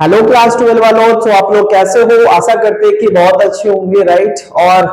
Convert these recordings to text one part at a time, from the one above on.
Hello class 12 वालों। तो आप लोग कैसे हो? आशा करते हैं कि बहुत अच्छे होंगे, राइट। और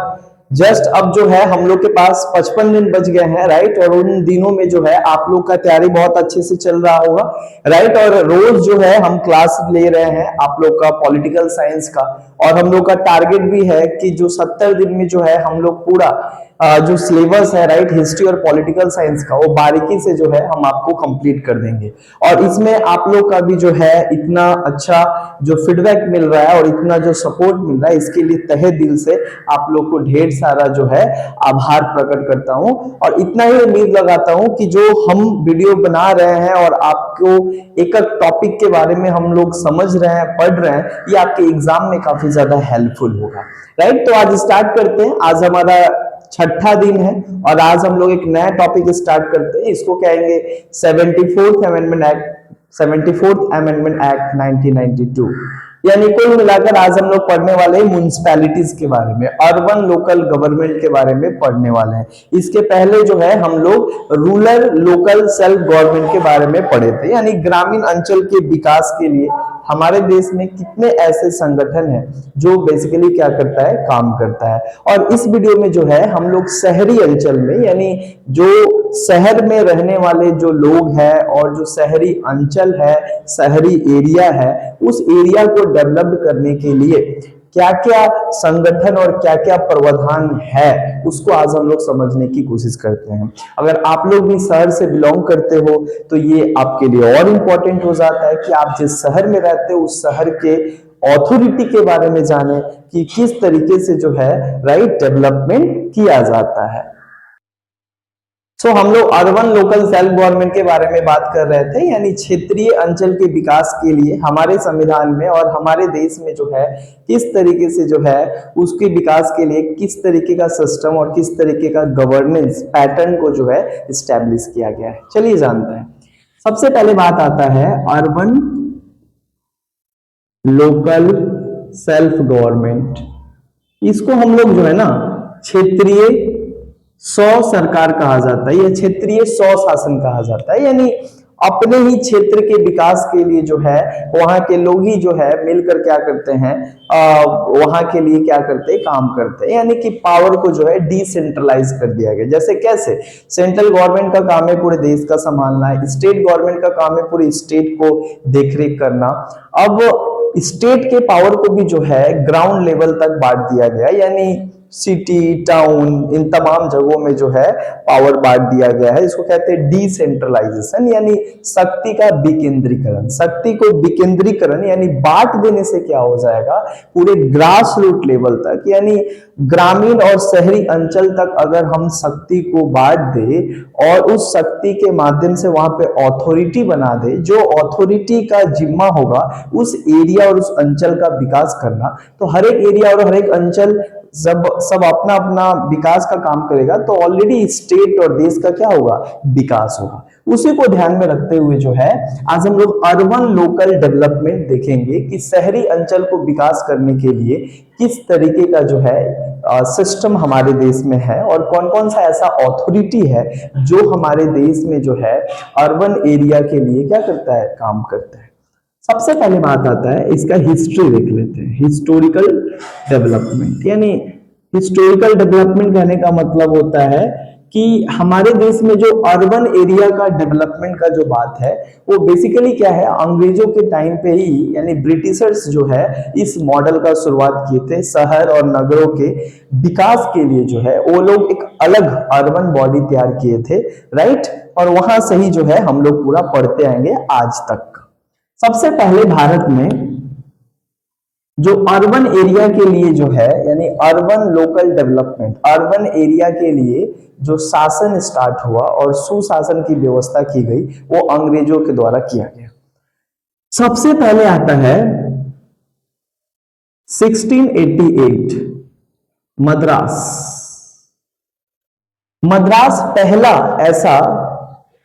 जस्ट अब जो है हम लोग के पास 55 दिन बच गए हैं, राइट। और उन दिनों में जो है आप लोग का तैयारी बहुत अच्छे से चल रहा होगा, राइट। और रोज जो है हम क्लास ले रहे हैं आप लोग का पॉलिटिकल साइंस का। और हम लोग का टारगेट भी है कि जो 70 दिन में जो है हम लोग पूरा जो सिलेबस है, राइट, हिस्ट्री और पॉलिटिकल साइंस का, वो बारीकी से जो है हम आपको कंप्लीट कर देंगे। और इसमें आप लोग का भी जो है इतना अच्छा जो फीडबैक मिल रहा है और इतना जो सपोर्ट मिल रहा है, इसके लिए तहे दिल से आप लोग को ढेर सारा जो है आभार प्रकट करता हूं। और इतना ही उम्मीद लगाता हूं कि जो हम वीडियो बना रहे हैं और आपको एक एक टॉपिक के बारे में हम लोग समझ रहे हैं, पढ़ रहे हैं, ये आपके एग्जाम में काफी ज्यादा हेल्पफुल होगा, राइट। तो आज स्टार्ट करते हैं। आज हमारा छठा दिन है और आज हम लोग एक नया टॉपिक स्टार्ट करते हैं। इसको कहेंगे 74th amendment act, 74th amendment act 1992। यानी कुल मिलाकर आज हम लोग पढ़ने वाले हैं म्युनिसिपैलिटीज के बारे में, अर्बन लोकल गवर्नमेंट के बारे में पढ़ने वाले हैं। इसके पहले जो है हम लोग रूरल लोकल सेल्फ गवर्नमेंट के बारे में पढ़े थे, यानी ग्रामीण अंचल के विकास के लिए हमारे देश में कितने ऐसे संगठन हैं जो बेसिकली क्या करता है, काम करता है। और इस वीडियो में जो है हम लोग शहरी अंचल में, यानी जो शहर में रहने वाले जो लोग हैं और जो शहरी अंचल है, शहरी एरिया है, उस एरिया को डेवलप करने के लिए क्या क्या संगठन और क्या क्या प्रावधान है, उसको आज हम लोग समझने की कोशिश करते हैं। अगर आप लोग भी शहर से बिलोंग करते हो तो ये आपके लिए और इम्पोर्टेंट हो जाता है कि आप जिस शहर में रहते हो उस शहर के अथॉरिटी के बारे में जाने कि किस तरीके से जो है, राइट, डेवलपमेंट किया जाता है। सो हम लोग अर्बन लोकल सेल्फ गवर्नमेंट के बारे में बात कर रहे थे, यानी क्षेत्रीय अंचल के विकास के लिए हमारे संविधान में और हमारे देश में जो है किस तरीके से जो है उसके विकास के लिए किस तरीके का सिस्टम और किस तरीके का गवर्नेंस पैटर्न को जो है इस्टेब्लिश किया गया है। चलिए जानते हैं। सबसे पहले बात आता है अर्बन लोकल सेल्फ गवर्नमेंट। इसको हम लोग जो है ना क्षेत्रीय स्व सरकार कहा जाता है या क्षेत्रीय स्व शासन कहा जाता है। यानी अपने ही क्षेत्र के विकास के लिए जो है वहां के लोग ही जो है मिलकर क्या करते हैं, वहां के लिए क्या करते हैं, काम करते हैं। यानी कि पावर को जो है डिसेंट्रलाइज कर दिया गया। जैसे कैसे सेंट्रल गवर्नमेंट का काम है पूरे देश का संभालना है, स्टेट गवर्नमेंट का काम है पूरे स्टेट को देखरेख करना। अब स्टेट के पावर को भी जो है ग्राउंड लेवल तक बांट दिया गया, यानी सिटी टाउन इन तमाम जगहों में जो है पावर बांट दिया गया है। इसको कहते हैं डिसेंट्रलाइजेशन, यानी शक्ति का विकेंद्रीकरण। शक्ति को विकेंद्रीकरण यानी बांट देने से क्या हो जाएगा, पूरे ग्रास रूट लेवल तक, यानी ग्रामीण और शहरी अंचल तक अगर हम शक्ति को बांट दे और उस शक्ति के माध्यम से वहां पे अथॉरिटी बना दे, जो अथॉरिटी का जिम्मा होगा उस एरिया और उस अंचल का विकास करना, तो हर एक एरिया और हर एक अंचल सब अपना अपना विकास का काम करेगा, तो ऑलरेडी स्टेट और देश का क्या होगा, विकास होगा। उसी को ध्यान में रखते हुए जो है आज हम लोग अर्बन लोकल डेवलपमेंट देखेंगे कि शहरी अंचल को विकास करने के लिए किस तरीके का जो है सिस्टम हमारे देश में है और कौन कौन सा ऐसा अथॉरिटी है जो हमारे देश में जो है अर्बन एरिया के लिए क्या करता है, काम करता है। सबसे पहले बात आता है इसका हिस्ट्री देख लेते हैं, हिस्टोरिकल डेवलपमेंट। यानी हिस्टोरिकल डेवलपमेंट कहने का मतलब होता है कि हमारे देश में जो अर्बन एरिया का डेवलपमेंट का जो बात है वो बेसिकली क्या है, अंग्रेजों के टाइम पे ही, यानी ब्रिटिशर्स जो है इस मॉडल का शुरुआत किए थे। शहर और नगरों के विकास के लिए जो है वो लोग एक अलग अर्बन बॉडी तैयार किए थे, राइट। और वहां से ही जो है हम लोग पूरा पढ़ते आएंगे आज तक। सबसे पहले भारत में जो अर्बन एरिया के लिए जो है, यानी urban local development, urban area के लिए जो शासन स्टार्ट हुआ और सुशासन की व्यवस्था की गई वो अंग्रेजों के द्वारा किया गया। सबसे पहले आता है 1688 मद्रास। मद्रास पहला ऐसा,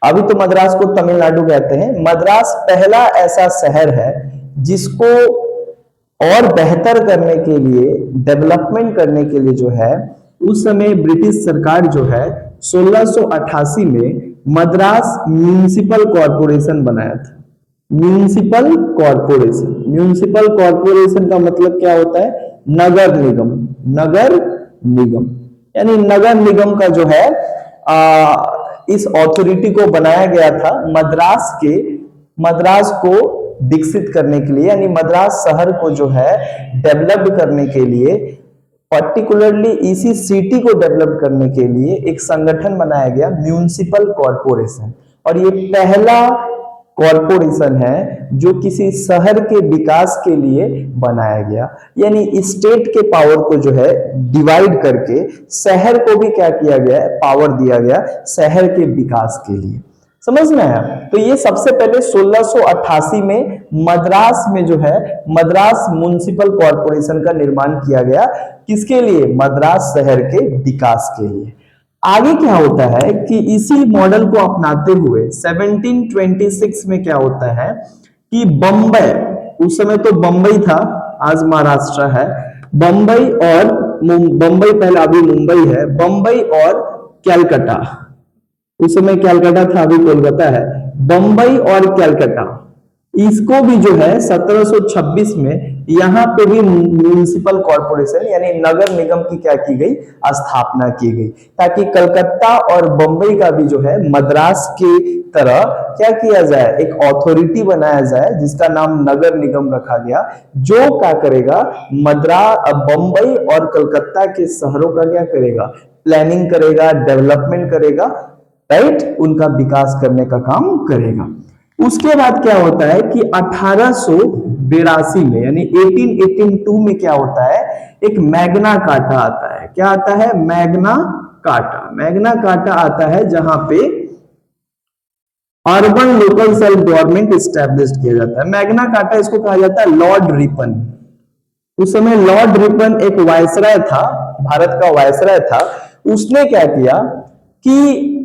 अभी तो मद्रास को तमिलनाडु कहते हैं, मद्रास पहला ऐसा शहर है जिसको और बेहतर करने के लिए, डेवलपमेंट करने के लिए जो है उस समय ब्रिटिश सरकार जो है 1688 में मद्रास म्युनिसिपल कॉरपोरेशन बनाया था। म्युनिसिपल कॉरपोरेशन म्यूनिसिपल कॉरपोरेशन का मतलब क्या होता है? नगर निगम। नगर निगम यानी नगर निगम का जो है इस ऑथोरिटी को बनाया गया था मद्रास को विकसित करने के लिए, यानी मद्रास शहर को जो है डेवलप करने के लिए, पर्टिकुलरली इसी सिटी को डेवलप करने के लिए एक संगठन बनाया गया, म्यूनिसिपल कॉरपोरेशन। और ये पहला कॉरपोरेशन है जो किसी शहर के विकास के लिए बनाया गया, यानी स्टेट के पावर को जो है डिवाइड करके शहर को भी क्या किया गया है? पावर दिया गया शहर के विकास के लिए। समझ में आया? तो ये सबसे पहले 1688 में मद्रास में जो है मद्रास म्युनिसिपल कॉरपोरेशन का निर्माण किया गया। किसके लिए? मद्रास शहर के विकास के लिए। आगे क्या होता है कि इसी मॉडल को अपनाते हुए 1726 में क्या होता है कि बंबई, उस समय तो बंबई था, आज महाराष्ट्र है, बंबई और बंबई पहले, अभी मुंबई है, बंबई और कैलकाटा, उस समय कैलकाटा था, अभी कोलकाता है, बंबई और कैलकाटा, इसको भी जो है 1726 में यहां पे भी म्युनिसिपल कॉरपोरेशन यानी नगर निगम की क्या की गई? स्थापना की गई, ताकि कलकत्ता और बंबई का भी जो है मद्रास की तरह क्या किया जाए? एक अथॉरिटी बनाया जाए जिसका नाम नगर निगम रखा गया, जो क्या करेगा? बंबई और कलकत्ता के शहरों का क्या करेगा? प्लानिंग करेगा, डेवलपमेंट करेगा, राइट, उनका विकास करने का काम करेगा। उसके बाद क्या होता है कि 1882 में यानी 1882 में क्या होता है? एक मैग्ना कार्टा आता है। क्या आता है? Magna carta. मैग्ना कार्टा आता है जहां पे urban local self government establish किया जाता है। मैग्ना कार्टा इसको कहा जाता है लॉर्ड रिपन। उस समय लॉर्ड रिपन एक वायसराय था, भारत का वायसराय था। उसने क्या किया कि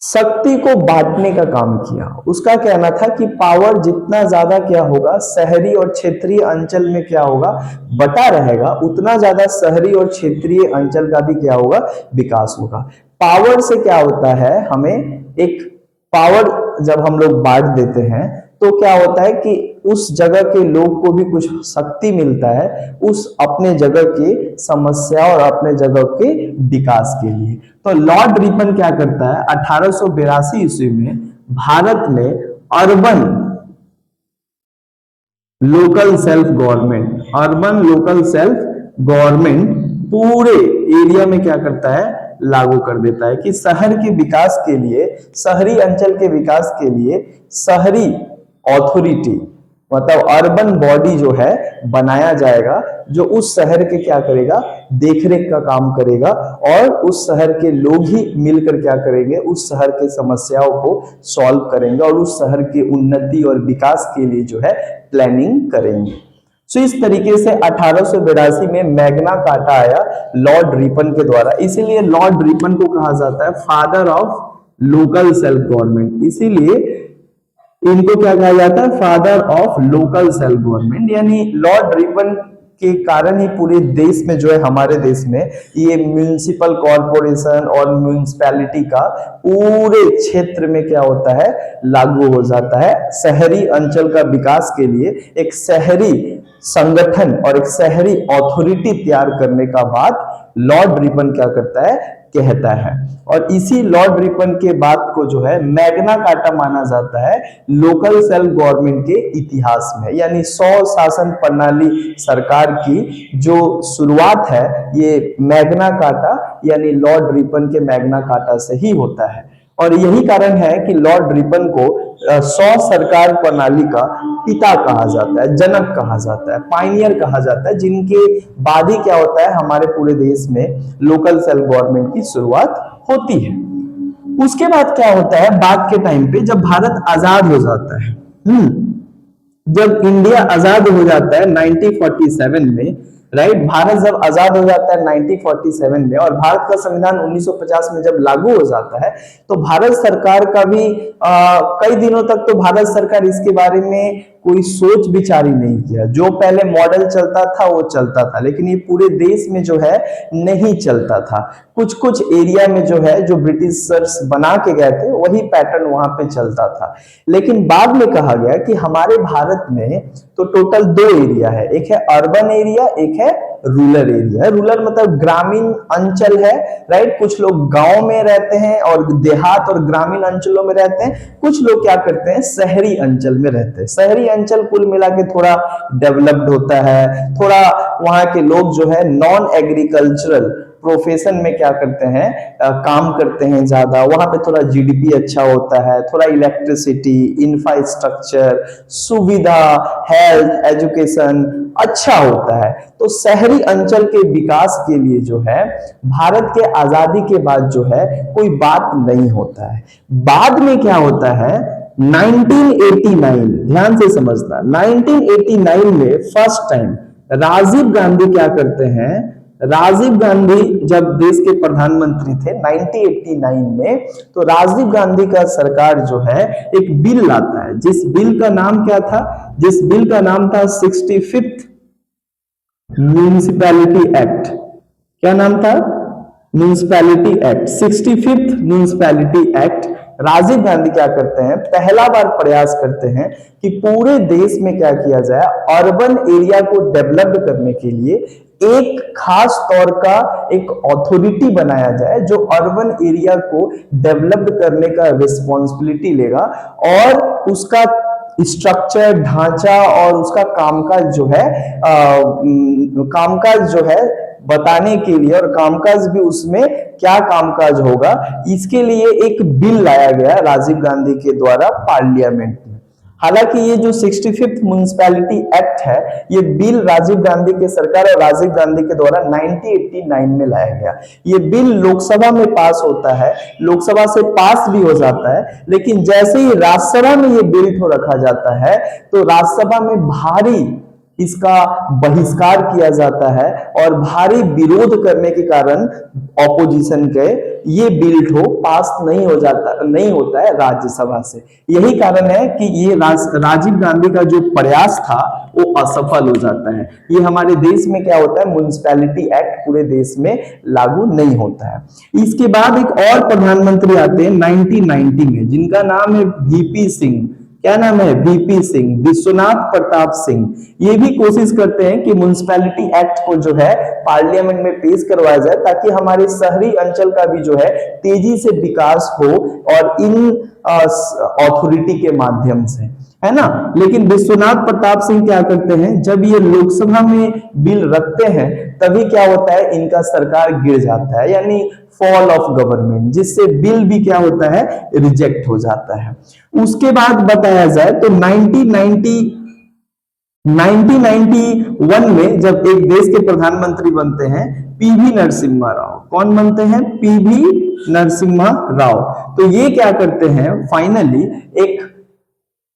शक्ति को बांटने का काम किया। उसका कहना था कि पावर जितना ज्यादा क्या होगा शहरी और क्षेत्रीय अंचल में क्या होगा? बटा रहेगा, उतना ज्यादा शहरी और क्षेत्रीय अंचल का भी क्या होगा? विकास होगा। पावर से क्या होता है? हमें एक पावर जब हम लोग बांट देते हैं तो क्या होता है कि उस जगह के लोग को भी कुछ शक्ति मिलता है उस अपने जगह की समस्या और अपने जगह के विकास के लिए। तो लॉर्ड रिपन क्या करता है? 1882 ईस्वी में भारत में urban local self government, urban local self government पूरे एरिया में क्या करता है? लागू कर देता है कि शहर के विकास के लिए, शहरी अंचल के विकास के लिए शहरी ऑथोरिटी मतलब अर्बन बॉडी जो है बनाया जाएगा, जो उस शहर के क्या करेगा? देखरेख का काम करेगा, और उस शहर के लोग ही मिलकर क्या करेंगे? उस शहर के समस्याओं को सॉल्व करेंगे और उस शहर की उन्नति और विकास के लिए जो है प्लानिंग करेंगे। सो इस तरीके से 1882 में मैग्ना कार्टा आया लॉर्ड रिपन के द्वारा। इसीलिए लॉर्ड रिपन को कहा जाता है father of local self government. इसीलिए इनको क्या कहा जाता है? Father of local self government. यानी लॉर्ड रिपन के कारण ही पूरे देश में जो है, हमारे देश में ये म्युनिसिपल कॉरपोरेशन और म्युनिसिपैलिटी का पूरे क्षेत्र में क्या होता है? लागू हो जाता है। शहरी अंचल का विकास के लिए एक शहरी संगठन और एक शहरी अथॉरिटी तैयार करने का बात लॉर्ड रिपन क्या करता है? कहता है। और इसी लॉर्ड रिपन के बात को जो है मैग्ना कार्टा माना जाता है लोकल सेल्फ गवर्नमेंट के इतिहास में। यानी 100 शासन प्रणाली सरकार की जो शुरुआत है ये मैग्ना कार्टा यानी लॉर्ड रिपन के मैग्ना कार्टा से ही होता है। और यही कारण है कि लॉर्ड रिपन को 100 सरकार प्रणाली का पिता कहा जाता है, जनक कहा जाता है, पायनियर कहा जाता है, जिनके बाद ही क्या होता है? हमारे पूरे देश में लोकल सेल्फ गवर्नमेंट की शुरुआत होती है। उसके बाद क्या होता है? बाद के टाइम पे जब भारत आजाद हो जाता है, जब इंडिया आजाद हो जाता है 1947 में, राइट। भारत जब आजाद हो जाता है 1947 में, और भारत का संविधान 1950 में जब लागू हो जाता है, तो भारत सरकार का भी कई दिनों तक तो भारत सरकार इसके बारे में कोई सोच विचार ही नहीं किया। जो पहले मॉडल चलता था वो चलता था, लेकिन ये पूरे देश में जो है नहीं चलता था। कुछ कुछ एरिया में जो है, जो ब्रिटिशर्स बना के गए थे, वही पैटर्न वहां पे चलता था। लेकिन बाद में कहा गया कि हमारे भारत में तो टोटल दो एरिया है, एक है अर्बन एरिया, एक है रूरल एरिया। रूरल मतलब ग्रामीण अंचल है, राइट। कुछ लोग गांव में रहते हैं और देहात और ग्रामीण अंचलों में रहते हैं। कुछ लोग क्या करते हैं, शहरी अंचल में रहते हैं। शहरी अंचल कुल मिला के थोड़ा डेवलप्ड होता है, थोड़ा वहां के लोग जो है नॉन एग्रीकल्चरल प्रोफेशन में क्या करते हैं, काम करते हैं ज्यादा। वहां पे थोड़ा जीडीपी अच्छा होता है, थोड़ा इलेक्ट्रिसिटी, इंफ्रास्ट्रक्चर, सुविधा, हेल्थ, एजुकेशन अच्छा होता है। तो शहरी अंचल के विकास के लिए जो है भारत के आजादी के बाद जो है कोई बात नहीं होता है। बाद में क्या होता है, 1989, ध्यान से समझना, 1989 में फर्स्ट टाइम राजीव गांधी क्या करते हैं, राजीव गांधी जब देश के प्रधानमंत्री थे 1989 में, तो राजीव गांधी का सरकार जो है एक बिल लाता है, जिस बिल का नाम क्या था, जिस बिल का नाम था 65th म्यूनिसिपैलिटी एक्ट। क्या नाम था, municipality act, 65th municipality act. Rajiv Gandhi क्या करते हैं, पहला बार प्रयास करते हैं कि पूरे देश में क्या किया जाए, अर्बन एरिया को डेवलप करने के लिए एक खास तौर का एक अथॉरिटी बनाया जाए जो अर्बन एरिया को डेवलप करने का रिस्पॉन्सिबिलिटी लेगा, और उसका स्ट्रक्चर, ढांचा और उसका कामकाज जो है कामकाज जो है बताने के लिए, और कामकाज भी उसमें क्या कामकाज होगा, इसके लिए एक बिल लाया गया राजीव गांधी के द्वारा पार्लियामेंट में। हालांकि ये जो 65th म्यूनिसिपैलिटी एक्ट है, ये बिल राजीव गांधी के सरकार और राजीव गांधी के द्वारा 1989 में लाया गया। ये बिल लोकसभा में पास होता है, लोकसभा से पास भी हो जाता है, लेकिन जैसे ही राज्यसभा में ये बिल को रखा जाता है, तो राज्यसभा में भारी इसका बहिष्कार किया जाता है, और भारी विरोध करने के कारण ऑपोजिशन के ये बिल को पास नहीं होता है राज्यसभा से। यही कारण है कि ये राजीव गांधी का जो प्रयास था वो असफल हो जाता है। ये हमारे देश में क्या होता है, म्युनिसिपैलिटी एक्ट पूरे देश में लागू नहीं होता है। इसके बाद एक और प्रधानमंत्री आते हैं 1990 में, जिनका नाम है वीपी सिंह। क्या नाम है, वीपी सिंह, विश्वनाथ प्रताप सिंह। ये भी कोशिश करते हैं कि म्युनिसिपैलिटी एक्ट को जो है पार्लियामेंट में पेश करवाया जाए, ताकि हमारे शहरी अंचल का भी जो है तेजी से विकास हो, और इन अथॉरिटी के माध्यम से, है ना। लेकिन विश्वनाथ प्रताप सिंह क्या करते हैं, जब ये लोकसभा में बिल रखते हैं तभी क्या होता है, इनका सरकार गिर जाता है, यानी फॉल ऑफ गवर्नमेंट, जिससे बिल भी क्या होता है, रिजेक्ट हो जाता है। उसके बाद बताया जाए तो 1991 में जब एक देश के प्रधानमंत्री बनते हैं पीवी नरसिम्हा राव। कौन बनते हैं, पीवी नरसिम्हा राव। तो ये क्या करते हैं, फाइनली एक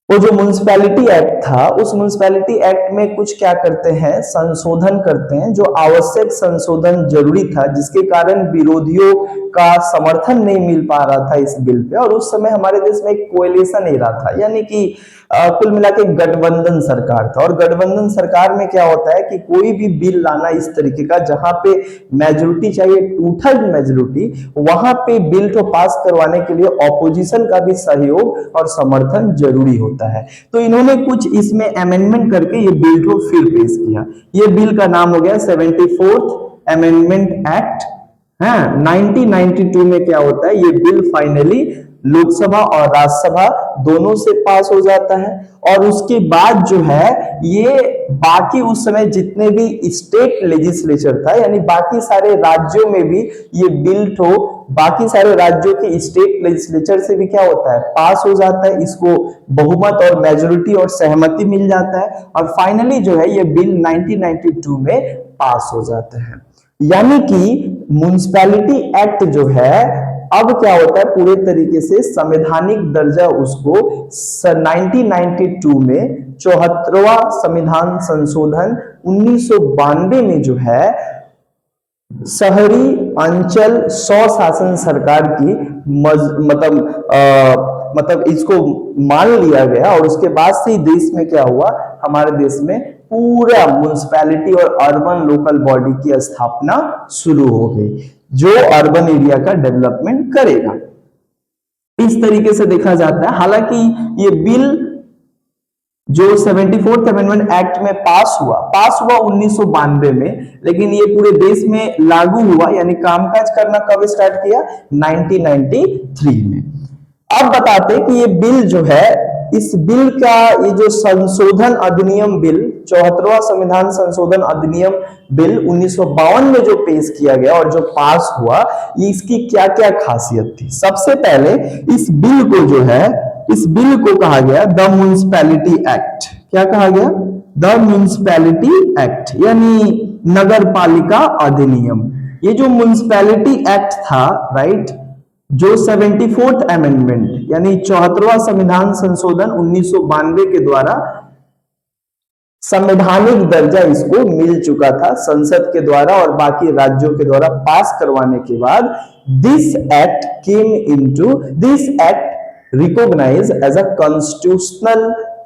वो जो म्युनिसिपैलिटी एक्ट था, उस म्युनिसिपैलिटी एक्ट में कुछ क्या करते हैं, संशोधन करते हैं, जो आवश्यक संशोधन जरूरी था, जिसके कारण विरोधियों का समर्थन नहीं मिल पा रहा था इस बिल पे। और उस समय हमारे देश में एक कोएलिशन एरा था, यानी कि कुल मिला के गठबंधन सरकार था। और गठबंधन सरकार में क्या होता है कि कोई भी बिल लाना इस तरीके का, जहां पे मेजोरिटी चाहिए, 2/3 मेजोरिटी, वहां पे बिल को पास करवाने के लिए ऑपोजिशन का भी सहयोग और समर्थन जरूरी होता है। तो इन्होंने कुछ इसमें अमेंडमेंट करके ये बिल को फिर पेश किया। ये बिल का नाम हो गया 74th अमेंडमेंट एक्ट। 1992 में क्या होता है, ये बिल फाइनली लोकसभा और राज्यसभा दोनों से पास हो जाता है। और उसके बाद जो है ये बाकी उस समय जितने भी स्टेट लेजिस्लेचर था, यानी बाकी सारे राज्यों में भी ये बिल तो बाकी सारे राज्यों के स्टेट लेजिस्लेचर से भी क्या होता है, पास हो जाता है। इसको बहुमत और मेजोरिटी और सहमति मिल जाता है, और फाइनली जो है ये बिल 1992 में पास हो जाता है। यानी कि म्युनिसिपैलिटी एक्ट जो है अब क्या होता है, पूरे तरीके से संवैधानिक दर्जा उसको 1992 में 74वां संविधान संशोधन 1992 में जो है शहरी अंचल स्वशासन सरकार की मतलब इसको मान लिया गया, और उसके बाद से ही देश में क्या हुआ, हमारे देश में पूरा म्युनिसिपैलिटी और अर्बन लोकल बॉडी की स्थापना शुरू हो गई, जो अर्बन एरिया का डेवलपमेंट करेगा। इस तरीके से देखा जाता है। हालांकि ये बिल जो 74th अमेंडमेंट एक्ट में पास हुआ 1992 में, लेकिन ये पूरे देश में लागू हुआ यानी कामकाज करना कब स्टार्ट किया, 1993 में। अब बताते हैं कि ये बिल जो है, इस बिल का ये जो संशोधन अधिनियम बिल 74वां संविधान संशोधन अधिनियम बिल 1952 में जो पेश किया गया और जो पास हुआ, इसकी क्या क्या खासियत थी। सबसे पहले इस बिल को जो है, इस बिल को कहा गया द म्युनिसिपैलिटी एक्ट। क्या कहा गया, द म्युनिसिपैलिटी एक्ट, यानी नगर पालिका अधिनियम। ये जो म्युनिसिपैलिटी एक्ट था, राइट, जो 74th अमेंडमेंट यानी 74वां संविधान संशोधन 1992 के द्वारा संवैधानिक दर्जा इसको मिल चुका था संसद के द्वारा और बाकी राज्यों के द्वारा पास करवाने के बाद, this act recognized as a constitutional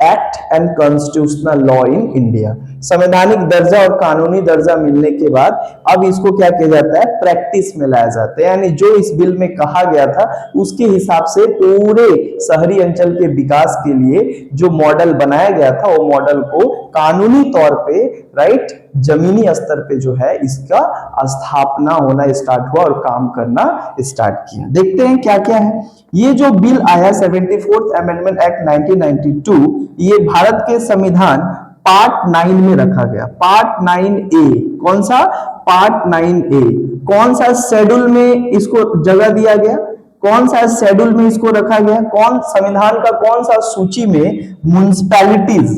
act and constitutional law in India। संवैधानिक दर्जा और कानूनी दर्जा मिलने के बाद अब इसको क्या किया जाता है, प्रैक्टिस में लाया जाता है। यानी जो इस बिल में कहा गया था उसके हिसाब से पूरे शहरी अंचल के विकास के लिए जो मॉडल बनाया गया था, वो मॉडल को कानूनी तौर पे, राइट, जमीनी स्तर पे जो है इसका स्थापना होना स्टार्ट हुआ और काम करना स्टार्ट किया। देखते हैं क्या क्या है। ये जो बिल आया 74th अमेंडमेंट एक्ट 1992, ये भारत के संविधान पार्ट 9 में रखा गया। पार्ट 9A, कौन सा, पार्ट 9A, कौन सा शेड्यूल में इसको जगह दिया गया, कौन सा शेड्यूल में इसको रखा गया, कौन संविधान का कौन सा सूची में म्युनिसिपैलिटीज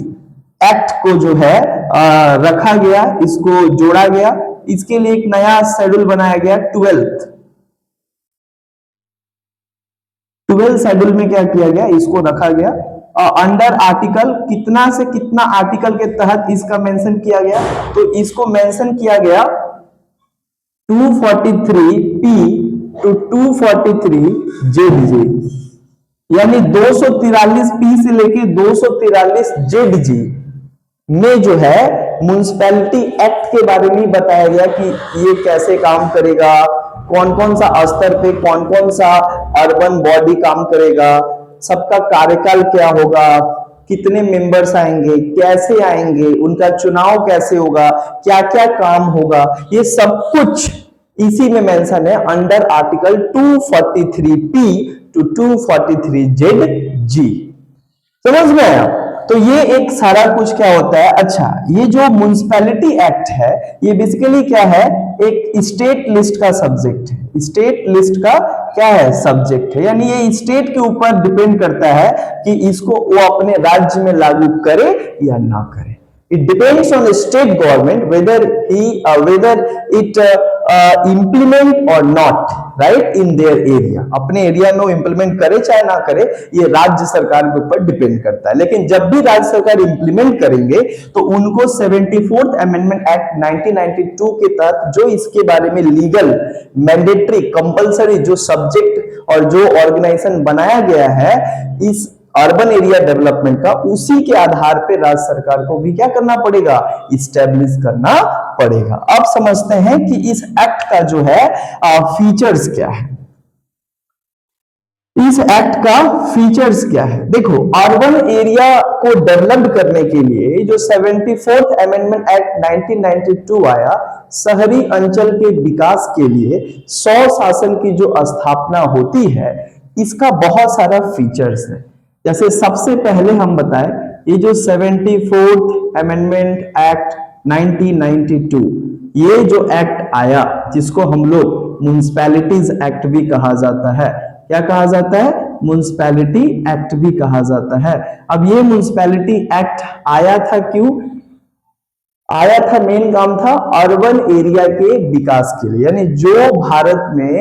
एक्ट को जो है रखा गया, इसको जोड़ा गया। इसके लिए एक नया शेड्यूल बनाया गया 12 शेड्यूल में क्या किया गया, इसको रखा गया अंडर आर्टिकल, कितना से कितना आर्टिकल के तहत इसका मेंशन किया गया, तो इसको मेंशन किया गया 243P टू 243ZG, यानी 243P से लेके 243ZG में जो है म्युनिसिपैलिटी एक्ट के बारे में बताया गया कि ये कैसे काम करेगा, कौन कौन सा स्तर पे कौन कौन सा अर्बन बॉडी काम करेगा, सबका कार्यकाल क्या होगा, कितने मेंबर्स आएंगे, कैसे आएंगे, उनका चुनाव कैसे होगा, क्या क्या काम होगा, ये सब कुछ इसी में मेंशन है under article 243P to 243ZG। समझ में आया? तो ये एक सारा कुछ क्या होता है। अच्छा, ये जो म्युनिसिपैलिटी एक्ट है, ये बेसिकली क्या है, एक स्टेट लिस्ट का सब्जेक्ट है। स्टेट लिस्ट का क्या है, सब्जेक्ट है, यानी ये स्टेट के ऊपर डिपेंड करता है कि इसको वो अपने राज्य में लागू करे या ना करे। It depends on the state government whether it implement or not, right, in their area। अपने एरिया में वो इम्प्लीमेंट करे चाहे ना करे, ये राज्य सरकार के ऊपर डिपेंड करता है। लेकिन जब भी राज्य सरकार इम्प्लीमेंट करेंगे तो उनको 74th अमेंडमेंट एक्ट 1992 के तहत जो इसके बारे में लीगल, मैंडेटरी, कंपलसरी जो सब्जेक्ट और जो ऑर्गेनाइजेशन बनाया गया है इस अर्बन एरिया डेवलपमेंट का, उसी के आधार पे राज्य सरकार को भी क्या करना पड़ेगा, इस्टेब्लिश करना पड़ेगा। अब समझते हैं कि इस एक्ट का जो है फीचर्स क्या है। इस एक्ट का फीचर्स क्या है, देखो, अर्बन एरिया को डेवलप करने के लिए जो 74th अमेंडमेंट एक्ट 1992 आया, शहरी अंचल के विकास के लिए स्वशासन की जो स्थापना होती है, इसका बहुत सारा फीचर्स है। जैसे सबसे पहले हम बताएं, ये जो 74th अमेंडमेंट एक्ट 1992, ये जो एक्ट आया जिसको हम लोग म्युनिसिपैलिटीज एक्ट भी कहा जाता है, क्या कहा जाता है, म्युनिसिपैलिटी एक्ट भी कहा जाता है। अब ये म्युनिसिपैलिटी एक्ट आया था क्यों आया था, मेन काम था अर्बन एरिया के विकास के लिए, यानी जो भारत में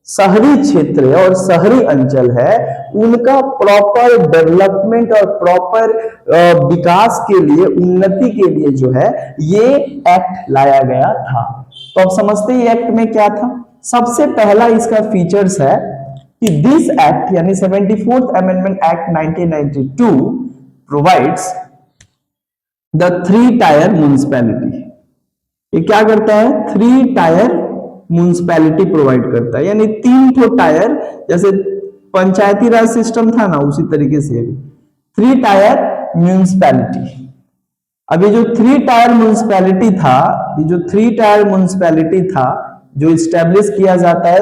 शहरी क्षेत्र है और शहरी अंचल है, उनका प्रॉपर डेवलपमेंट और प्रॉपर विकास के लिए, उन्नति के लिए जो है ये एक्ट लाया गया था। तो अब समझते हैं एक्ट में क्या था। सबसे पहला इसका फीचर्स है कि दिस एक्ट यानी 74th amendment act 1992 provides the 3 tyre municipality. ये क्या करता है, 3 टायर म्युनिसिपैलिटी प्रोवाइड करता है, यानी 3 ठो टायर, जैसे पंचायती राज सिस्टम था ना उसी तरीके से 3 टायर म्युनिसिपैलिटी। अब ये जो 3 टायर म्युनिसिपैलिटी था, ये जो 3 टायर म्युनिसिपैलिटी था जो इस्टेब्लिश किया जाता है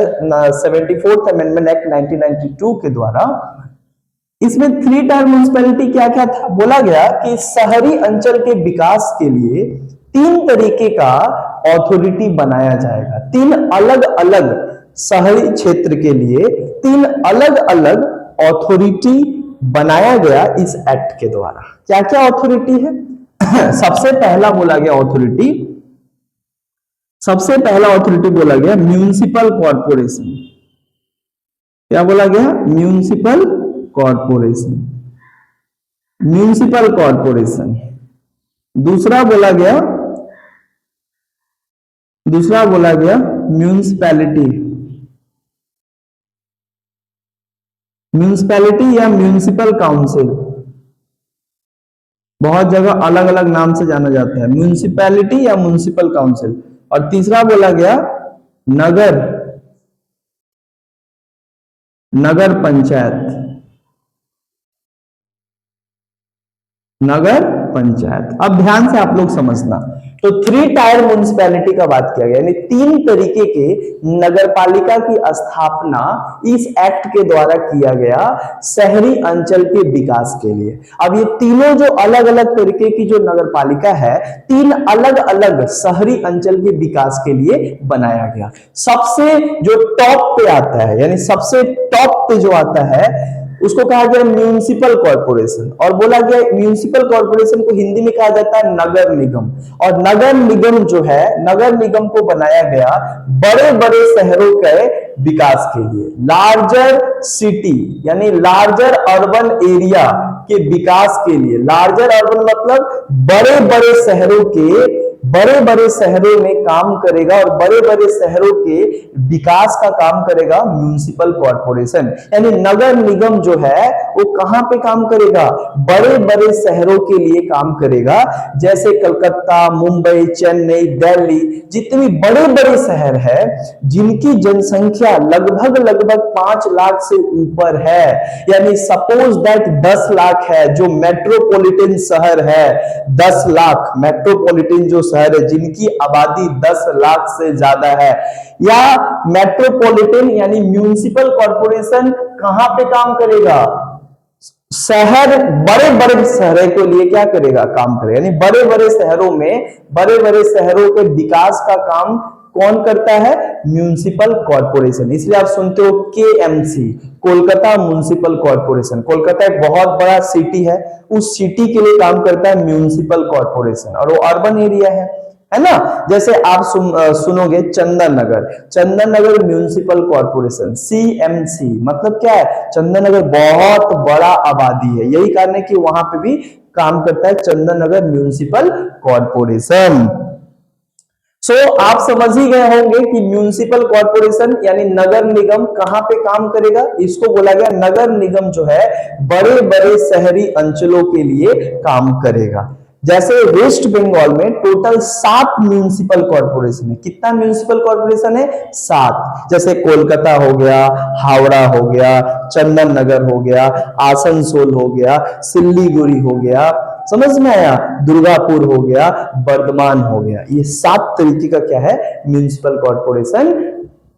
74th अमेंडमेंट एक्ट 1992 के द्वारा, इसमें 3 टायर म्युनिसिपैलिटी क्या क्या था, बोला गया कि शहरी अंचल के विकास के लिए 3 तरीके का अथॉरिटी बनाया जाएगा। 3 अलग अलग शहरी क्षेत्र के लिए 3 अलग अलग अथॉरिटी बनाया गया इस एक्ट के द्वारा। क्या क्या अथॉरिटी है? सबसे पहला बोला गया अथॉरिटी बोला गया म्युनिसिपल कॉर्पोरेशन। क्या बोला गया? Municipal corporation. दूसरा बोला गया म्युनिसिपैलिटी या म्युनिसिपल काउंसिल। बहुत जगह अलग अलग नाम से जाना जाता है, म्युनिसिपैलिटी या म्युनिसिपल काउंसिल। और तीसरा बोला गया नगर पंचायत। अब ध्यान से आप लोग समझना, तो 3 टायर म्युनिसिपैलिटी का बात किया गया, यानी 3 तरीके के नगरपालिका की स्थापना इस एक्ट के द्वारा किया गया शहरी अंचल के विकास के लिए। अब ये तीनों जो अलग अलग तरीके की जो नगरपालिका है, 3 अलग अलग शहरी अंचल के विकास के लिए बनाया गया। सबसे जो टॉप पे आता है, यानी सबसे टॉप पे जो आता है उसको कहा गया म्युनिसिपल कॉर्पोरेशन। और बोला गया म्युनिसिपल कॉर्पोरेशन को हिंदी में कहा जाता है नगर निगम। और नगर निगम जो है, नगर निगम को बनाया गया बड़े बड़े शहरों के विकास के लिए, लार्जर सिटी यानी लार्जर अर्बन एरिया के विकास के लिए। लार्जर अर्बन मतलब बड़े बड़े शहरों में काम करेगा और बड़े बड़े शहरों के विकास का काम करेगा म्युनिसिपल कॉर्पोरेशन। यानी नगर निगम जो है वो कहां पे काम करेगा? बड़े बड़े शहरों के लिए काम करेगा, जैसे कलकत्ता, मुंबई, चेन्नई, दिल्ली, जितने बड़े बड़े शहर है जिनकी जनसंख्या लगभग 5 लाख से ऊपर है, यानी सपोज दैट 10 लाख है जो मेट्रोपॉलिटन शहर है, 10 लाख मेट्रोपॉलिटन जो शहर है जिनकी आबादी 10 लाख से ज्यादा है, या मेट्रोपॉलिटन यानी म्युनिसिपल कॉर्पोरेशन कहां पे काम करेगा? शहर, बड़े बड़े शहरों के लिए क्या करेगा? काम करेगा। यानी बड़े बड़े शहरों में बड़े बड़े शहरों के विकास का काम कौन करता है? Municipal corporation. इसलिए आप सुनते हो KMC, Kolkata municipal corporation. Kolkata एक बहुत बड़ा सिटी है, उस सिटी के लिए काम करता है म्युनिसिपल कॉर्पोरेशन, और वो अर्बन एरिया है ना। जैसे आप सुनोगे Chandan Nagar municipal corporation, CMC मतलब क्या है? चंदन नगर बहुत बड़ा आबादी है, यही कारण है कि वहां पे भी काम करता है चंदन नगर म्युनिसिपल कॉर्पोरेशन। सो आप समझ ही गए होंगे कि म्युनिसिपल कॉर्पोरेशन यानी नगर निगम कहां पे काम करेगा? इसको बोला गया नगर निगम जो है बड़े बड़े शहरी अंचलों के लिए काम करेगा। जैसे वेस्ट बंगाल में टोटल 7 म्युनिसिपल कॉर्पोरेशन है। कितना म्युनिसिपल कॉर्पोरेशन है? 7। जैसे कोलकाता हो गया, हावड़ा हो गया, चंदन नगर हो गया, आसनसोल हो गया, सिल्लीगुड़ी हो गया, समझ में आया, दुर्गापुर हो गया, बर्धमान हो गया। ये 7 तरीके का क्या है? म्युनिसिपल कॉर्पोरेशन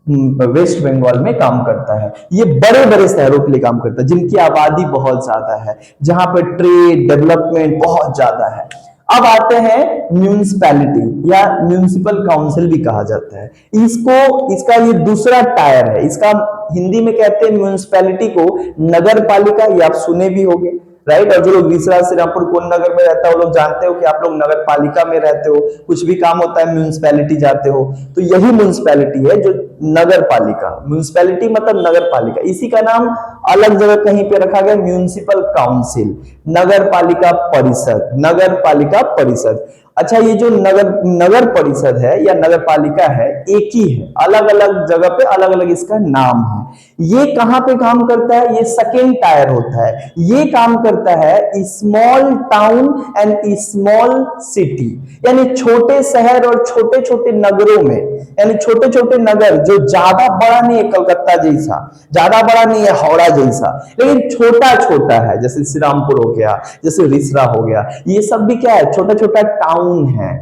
वेस्ट बंगाल में काम करता है। ये बड़े बड़े शहरों के लिए काम करता है जिनकी आबादी बहुत ज्यादा है, जहां पर ट्रेड डेवलपमेंट बहुत ज्यादा है। अब आते हैं म्युनिसिपैलिटी या म्युनिसिपल काउंसिल भी कहा जाता है इसका ये दूसरा टायर है। इसका हिंदी में कहते हैं म्युनिसिपैलिटी को नगर पालिका, ये आप सुने भी होंगे। राइट। और जो लोग रिसरा श्रीरामपुर कौन नगर में रहता है वो लोग जानते हो कि आप लोग नगर पालिका में रहते हो, कुछ भी काम होता है म्यूनिसपैलिटी जाते हो, तो यही म्यूनिसपैलिटी है जो नगर पालिका। म्यूनिसपैलिटी मतलब नगर पालिका, इसी का नाम अलग जगह कहीं पे रखा गया म्यूनिसिपल काउंसिल, नगर पालिका परिषद, नगर पालिका परिषद। अच्छा, ये जो नगर परिषद है या नगर पालिका है एक ही है, अलग अलग जगह पे अलग अलग इसका नाम है। ये कहां पे काम करता है? ये सेकेंड टायर होता है, ये काम करता है small town and small city, यानी छोटे शहर और छोटे छोटे नगरों में, यानी छोटे छोटे नगर जो ज्यादा बड़ा नहीं है, कलकत्ता जैसा ज्यादा बड़ा नहीं है, हावड़ा जैसा, लेकिन छोटा छोटा है, जैसे श्रीरामपुर हो गया, जैसे रिसरा हो गया, ये सब भी क्या है? छोटा छोटा टाउन है।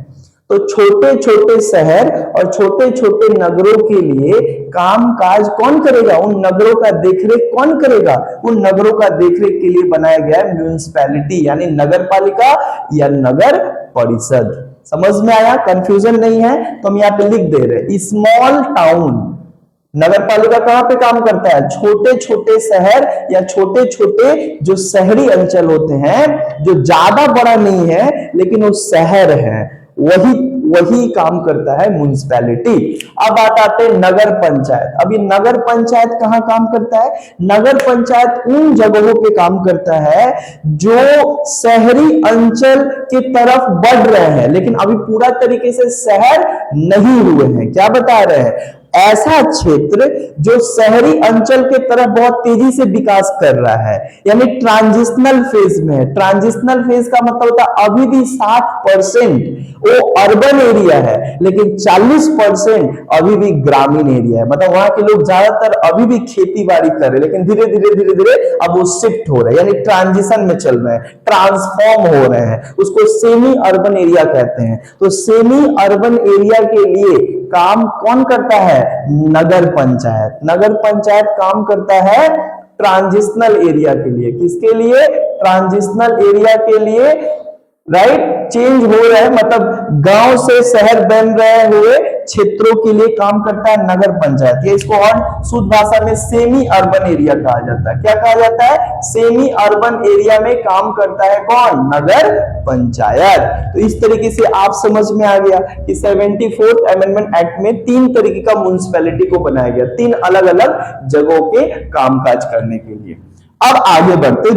तो छोटे छोटे शहर और छोटे छोटे नगरों के लिए काम काज कौन करेगा? उन नगरों का देखरेख कौन करेगा? उन नगरों का देखरेख के लिए बनाया गया म्यूनिसपैलिटी, यानी नगर पालिका या नगर परिषद। समझ में आया? कंफ्यूजन नहीं है तो हम यहाँ पे लिख दे रहे स्मॉल टाउन। नगर पालिका कहां पे काम करता है? छोटे छोटे शहर या छोटे छोटे जो शहरी अंचल होते हैं, जो ज्यादा बड़ा नहीं है लेकिन वो शहर है, वही काम करता है म्युनिसिपैलिटी। अब बात आते हैं नगर पंचायत। अभी नगर पंचायत कहां काम करता है? नगर पंचायत उन जगहों पे काम करता है जो शहरी अंचल की तरफ बढ़ रहे हैं लेकिन अभी पूरा तरीके से शहर नहीं हुए हैं। क्या बता रहे हैं? ऐसा क्षेत्र जो शहरी अंचल के तरफ बहुत तेजी से विकास कर रहा है, यानी ट्रांजिशनल फेज में है। ट्रांजिशनल फेज का मतलब होता है अभी भी 60% वो अर्बन एरिया है लेकिन 40% अभी भी ग्रामीण एरिया है। मतलब वहां के लोग ज्यादातर अभी भी खेती बाड़ी कर रहे हैं लेकिन धीरे धीरे अब वो शिफ्ट हो रहे हैं, यानी ट्रांजिशन में चल रहे हैं, ट्रांसफॉर्म हो रहे हैं। उसको सेमी अर्बन एरिया कहते हैं। तो सेमी अर्बन एरिया के लिए काम कौन करता है? नगर पंचायत। नगर पंचायत काम करता है ट्रांजिशनल एरिया के लिए। किसके लिए? ट्रांजिशनल एरिया के लिए, राइट। चेंज हो रहा है मतलब गांव से शहर बन रहे हुए क्षेत्रों के लिए काम करता है नगर पंचायत। ये इसको और शुद्ध भाषा में सेमी अर्बन एरिया कहा जाता है। क्या कहा जाता है? सेमी अर्बन एरिया में काम करता है कौन? नगर पंचायत। तो इस तरीके से आप समझ में आ गया कि 74th अमेंडमेंट एक्ट में 3 तरीके का म्युनिसिपैलिटी को बनाया गया, 3 अलग अलग जगहों के कामकाज करने के लिए। अब आगे बढ़ते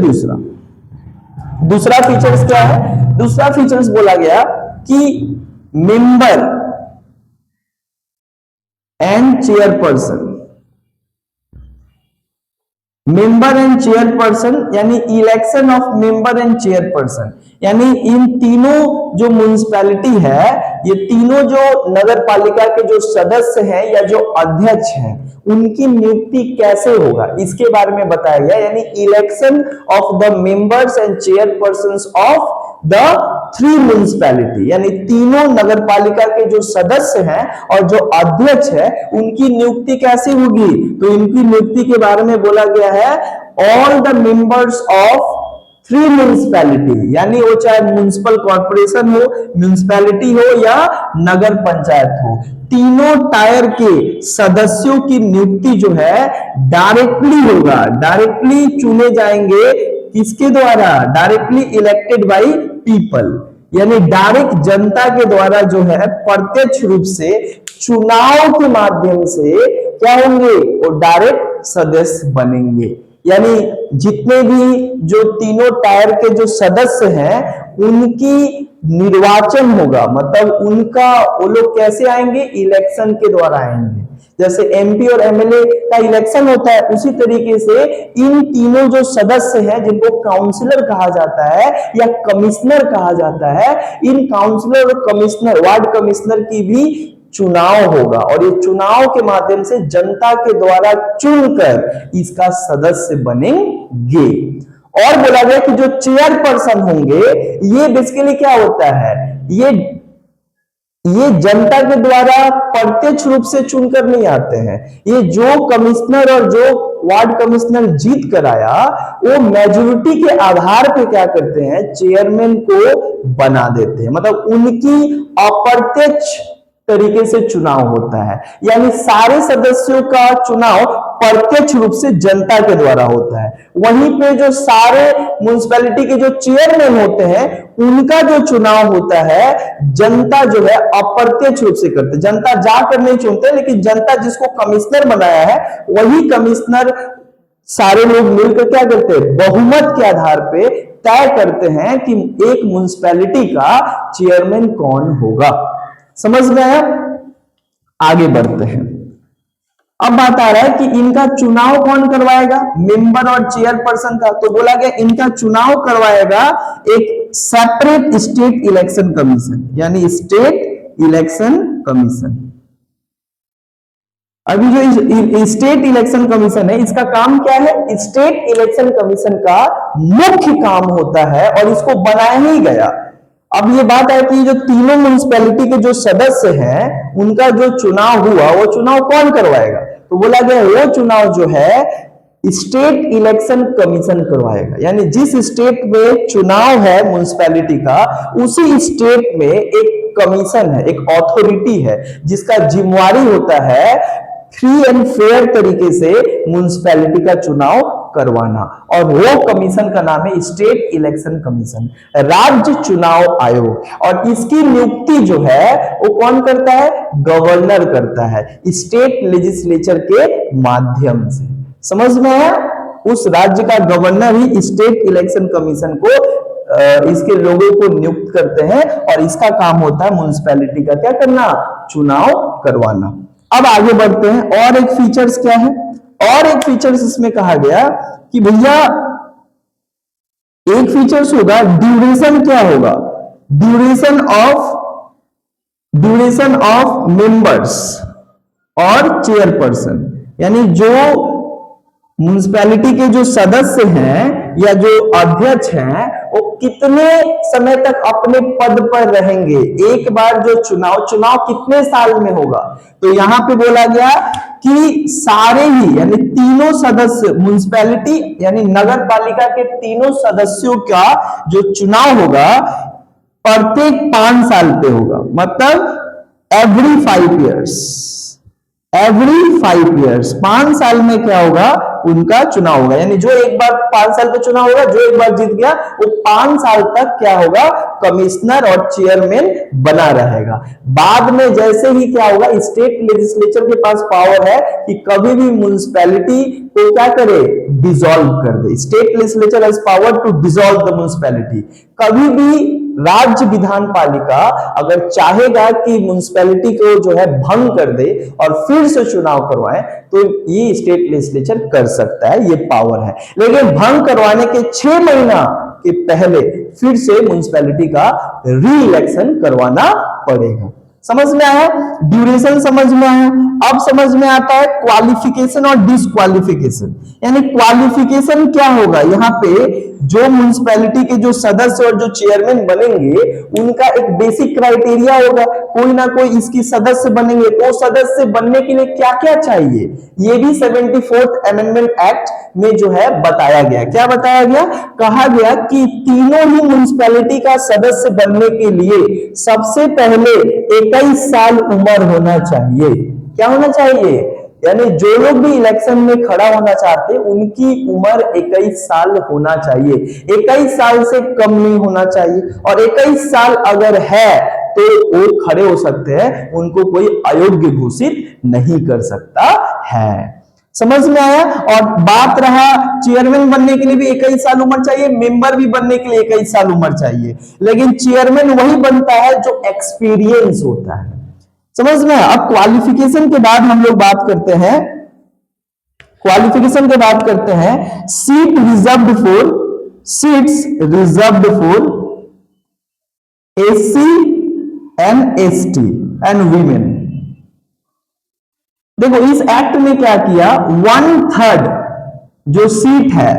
दूसरा फीचर्स क्या है? दूसरा फीचर्स बोला गया कि member and chairperson, member and chairperson यानी election of member and chairperson, यानी इन तीनों जो म्युनिसिपैलिटी है, ये तीनों जो नगर पालिका के जो सदस्य हैं या जो अध्यक्ष हैं, उनकी नियुक्ति कैसे होगा इसके बारे में बताया गया। यानी election of the members and chairpersons of the 3 municipality, यानी तीनों नगर पालिका के जो सदस्य हैं और जो अध्यक्ष है उनकी नियुक्ति कैसे होगी? तो इनकी नियुक्ति के बारे में बोला गया है all the members of 3 municipality, यानी वो चाहे म्युनिसिपल कॉर्पोरेशन हो, म्युनिसिपैलिटी हो या नगर पंचायत हो, तीनों टायर के सदस्यों की नियुक्ति जो है डायरेक्टली होगा। डायरेक्टली चुने जाएंगे किसके द्वारा? डायरेक्टली इलेक्टेड बाय पीपल, यानी डायरेक्ट जनता के द्वारा जो है प्रत्यक्ष रूप से चुनाव के माध्यम से क्या होंगे? वो डायरेक्ट सदस्य बनेंगे। यानी जितने भी जो तीनों टायर के जो सदस्य हैं उनकी निर्वाचन होगा, मतलब उनका वो लोग कैसे आएंगे? इलेक्शन के द्वारा आएंगे। जैसे एमपी और एमएलए का इलेक्शन होता है उसी तरीके से इन तीनों जो सदस्य हैं जिनको काउंसलर कहा जाता है या कमिश्नर कहा जाता है, इन काउंसलर और कमिश्नर, वार्ड कमिश्नर की भी चुनाव होगा और ये चुनाव के माध्यम से जनता के द्वारा चुनकर इसका सदस्य बनेंगे। और बोला गया कि जो चेयरपर्सन होंगे ये बेसिकली क्या होता है? ये जनता के द्वारा प्रत्यक्ष रूप से चुनकर नहीं आते हैं। ये जो कमिश्नर और जो वार्ड कमिश्नर जीत कर आया वो मेजोरिटी के आधार पे क्या करते हैं? चेयरमैन को बना देते हैं। मतलब उनकी अप्रत्यक्ष तरीके से चुनाव होता है, यानी सारे सदस्यों का चुनाव प्रत्यक्ष रूप से जनता के द्वारा होता है। वहीं पे जो सारे म्युनिसिपैलिटी के जो चेयरमैन होते हैं उनका जो चुनाव होता है जनता जो है अप्रत्यक्ष रूप से करते हैं। जनता जाकर नहीं चुनते, लेकिन जनता जिसको कमिश्नर बनाया है वही कमिश्नर सारे लोग मिलकर क्या करते हैं, बहुमत के आधार पे तय करते हैं कि एक म्युनिसिपैलिटी का चेयरमैन कौन होगा। समझ में आया? आगे बढ़ते हैं। अब बात आ रहा है कि इनका चुनाव कौन करवाएगा, मेंबर और चेयरपर्सन का। तो बोला गया इनका चुनाव करवाएगा एक सेपरेट स्टेट इलेक्शन कमीशन, यानी स्टेट इलेक्शन कमीशन। अभी जो स्टेट इलेक्शन कमीशन है इसका काम क्या है? स्टेट इलेक्शन कमीशन का मुख्य काम होता है और इसको बनाया ही गया। अब ये बात है कि जो तीनों म्युनिसिपैलिटी के जो सदस्य हैं उनका जो चुनाव हुआ वो चुनाव कौन करवाएगा? तो बोला गया वो चुनाव जो है स्टेट इलेक्शन कमीशन करवाएगा, यानी जिस स्टेट में चुनाव है म्युनिसिपैलिटी का उसी स्टेट में एक कमीशन है, एक अथॉरिटी है जिसका जिम्मेवारी होता है फ्री एंड फेयर तरीके से म्युनिसिपैलिटी का चुनाव करवाना, और वो कमीशन का नाम है स्टेट इलेक्शन कमीशन, राज्य चुनाव आयोग। और इसकी नियुक्ति जो है वो कौन करता है? गवर्नर करता है, स्टेट लेजिस्लेचर के माध्यम से। समझ में आया? उस राज्य का गवर्नर ही स्टेट इलेक्शन कमीशन को इसके लोगों को नियुक्त करते हैं और इसका काम होता है म्युनिसिपैलिटी का क्या करना? चुनाव करवाना। अब आगे बढ़ते हैं। और एक फीचर्स क्या है? और एक फीचर्स इसमें कहा गया कि भैया एक फीचर्स होगा ड्यूरेशन। क्या होगा? ड्यूरेशन ऑफ मेंबर्स और चेयरपर्सन, यानी जो म्युनिसिपैलिटी के जो सदस्य हैं या जो अध्यक्ष हैं वो कितने समय तक अपने पद पर रहेंगे। एक बार जो चुनाव कितने साल में होगा? तो यहां पे बोला गया कि सारे ही यानी तीनों सदस्य म्युनिसिपैलिटी यानी नगर पालिका के तीनों सदस्यों का जो चुनाव होगा प्रत्येक 5 साल पे होगा, मतलब एवरी 5 ईयर्स 5 साल में क्या होगा? उनका चुनाव होगा। यानी जो एक बार 5 साल पे चुनाव होगा, जो एक बार जीत गया वो 5 साल तक क्या होगा? कमिश्नर और चेयरमैन बना रहेगा। बाद में जैसे ही क्या होगा, स्टेट लेजिस्लेचर के पास पावर है कि कभी भी म्युनिसिपैलिटी को क्या करे? डिसॉल्व कर दे। State legislature has power to dissolve the municipality. कभी भी राज्य विधान पालिका अगर चाहेगा कि म्युनिसिपैलिटी को जो है भंग कर दे और फिर से चुनाव करवाए तो ये स्टेट लेजिस्लेचर कर सकता है, ये पावर है। लेकिन भंग करवाने के 6 महीना के पहले फिर से म्युनिसिपैलिटी का री इलेक्शन करवाना पड़ेगा। समझ में आया? ड्यूरेशन समझ में आया। अब समझ में आता है क्वालिफिकेशन और डिसक्वालिफिकेशन। यानी क्वालिफिकेशन क्या होगा? यहाँ पे जो म्युनिसिपैलिटी के जो सदस्य और जो चेयरमैन बनेंगे उनका एक बेसिक क्राइटेरिया होगा, कोई ना कोई इसकी सदस्य बनेंगे तो सदस्य बनने के लिए क्या क्या चाहिए ये भी 74th अमेंडमेंट एक्ट में जो है बताया गया। क्या बताया गया? कहा गया कि तीनों ही म्युनिसिपैलिटी का सदस्य बनने के लिए सबसे पहले 21 साल उम्र होना चाहिए। क्या होना चाहिए? यानी जो लोग भी इलेक्शन में खड़ा होना चाहते हैं उनकी उम्र 21 साल होना चाहिए, 21 साल से कम नहीं होना चाहिए। और 21 साल अगर है तो वो खड़े हो सकते हैं, उनको कोई अयोग्य घोषित नहीं कर सकता है। समझ में आया? और बात रहा चेयरमैन बनने के लिए भी 21 साल उम्र चाहिए, मेंबर भी बनने के लिए 21 साल उम्र चाहिए, लेकिन चेयरमैन वही बनता है जो एक्सपीरियंस होता है। समझ में? अब क्वालिफिकेशन के बाद हम लोग बात करते हैं, seats reserved for SC and ST and women. देखो इस एक्ट में क्या किया, 1/3 जो सीट है,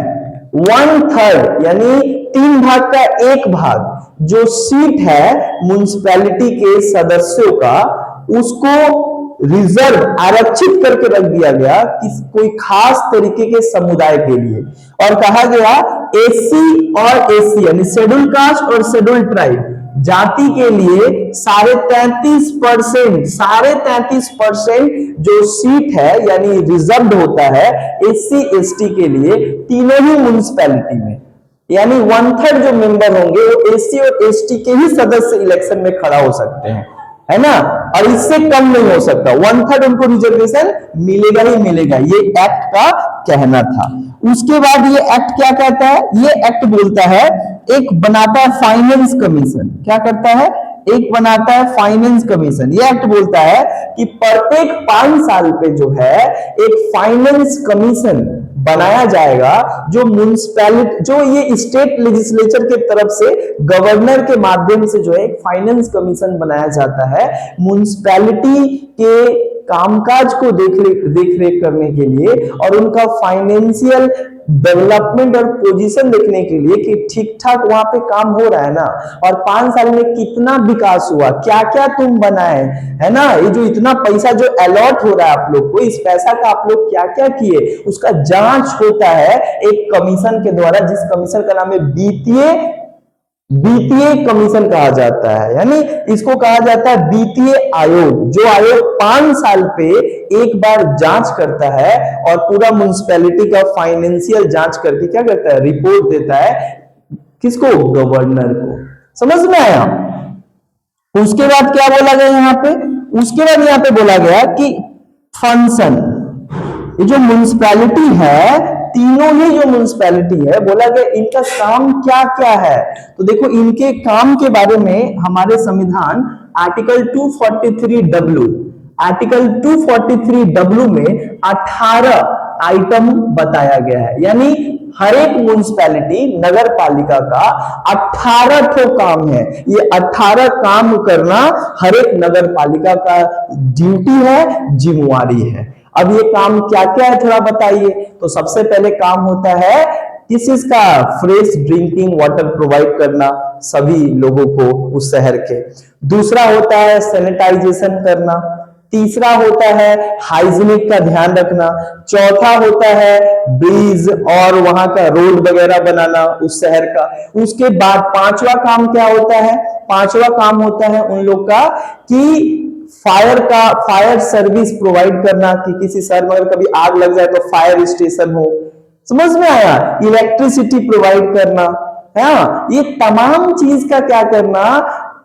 1/3 यानी 3 भाग का 1 भाग जो सीट है म्युनिसिपैलिटी के सदस्यों का, उसको रिजर्व आरक्षित करके रख दिया गया कि कोई खास तरीके के समुदाय के लिए। और कहा गया एससी और एससी यानी शेड्यूल कास्ट और शेड्यूल ट्राइब जाति के लिए 33.33% जो सीट है यानी रिजर्व होता है एससी एसटी के लिए तीनों ही म्युनिसिपैलिटी में, यानी 1/3 जो मेंबर होंगे वो एससी और एसटी के ही सदस्य इलेक्शन में खड़ा हो सकते हैं, है ना, और इससे कम नहीं हो सकता। 1/3 उनको रिजर्वेशन मिलेगा ही मिलेगा, ये एक्ट का कहना था। उसके बाद ये एक्ट क्या कहता है, ये एक्ट बोलता है एक बनाता है फाइनेंस कमीशन, क्या करता है, एक बनाता है फाइनेंस कमीशन। ये एक्ट बोलता है कि प्रत्येक 5 साल पे जो है एक फाइनेंस कमीशन बनाया जाएगा, जो म्युनिसिपैलिटी, जो ये स्टेट लेजिस्लेचर के तरफ से गवर्नर के माध्यम से जो है एक फाइनेंस कमीशन बनाया जाता है म्युनिसिपैलिटी के कामकाज को देख रेख करने के लिए और उनका फाइनेंशियल डेवलपमेंट और पोजीशन देखने के लिए कि ठीक ठाक वहां पे काम हो रहा है ना, और 5 साल में कितना विकास हुआ, क्या क्या तुम बनाए, है ना, ये जो इतना पैसा जो अलॉट हो रहा है आप लोग को, इस पैसा का आप लोग क्या क्या किए, उसका जांच होता है एक कमीशन के द्वारा, जिस कमीशन का नाम है वित्तीय कमीशन कहा जाता है, यानी इसको कहा जाता है वित्तीय आयोग। जो आयोग 5 साल पे एक बार जांच करता है और पूरा म्युनिसिपैलिटी का फाइनेंशियल जांच करके क्या करता है, रिपोर्ट देता है किसको, गवर्नर को। समझ में आया। उसके बाद क्या बोला गया यहाँ पे, उसके बाद यहाँ पे बोला गया कि फंक्शन, ये जो म्युनिसिपैलिटी है, तीनों ही जो म्युनिसिपैलिटी है, बोला गया इनका काम क्या क्या है। तो देखो इनके काम के बारे में हमारे संविधान आर्टिकल 243W, आर्टिकल 243W में 18 आइटम बताया गया है, यानी हर एक म्युनिसिपैलिटी नगर पालिका का 18 ठो काम है। ये 18 काम करना हर एक नगर पालिका का ड्यूटी है, जिम्मेवारी है। अब ये काम क्या क्या है थोड़ा बताइए। तो सबसे पहले काम होता है किस चीज का, फ्रेश ड्रिंकिंग वाटर प्रोवाइड करना सभी लोगों को उस शहर के। दूसरा होता है सैनिटाइजेशन करना। तीसरा होता है हाइजीनिक का ध्यान रखना। चौथा होता है ब्रिज और वहां का रोड वगैरह बनाना उस शहर का। उसके बाद पांचवा काम क्या होता है, पांचवा काम होता है उन लोग का कि फायर सर्विस प्रोवाइड करना, कि किसी शहर में अगर कभी आग लग जाए तो फायर स्टेशन हो। समझ में आया। इलेक्ट्रिसिटी प्रोवाइड करना, हाँ, ये तमाम चीज का क्या करना,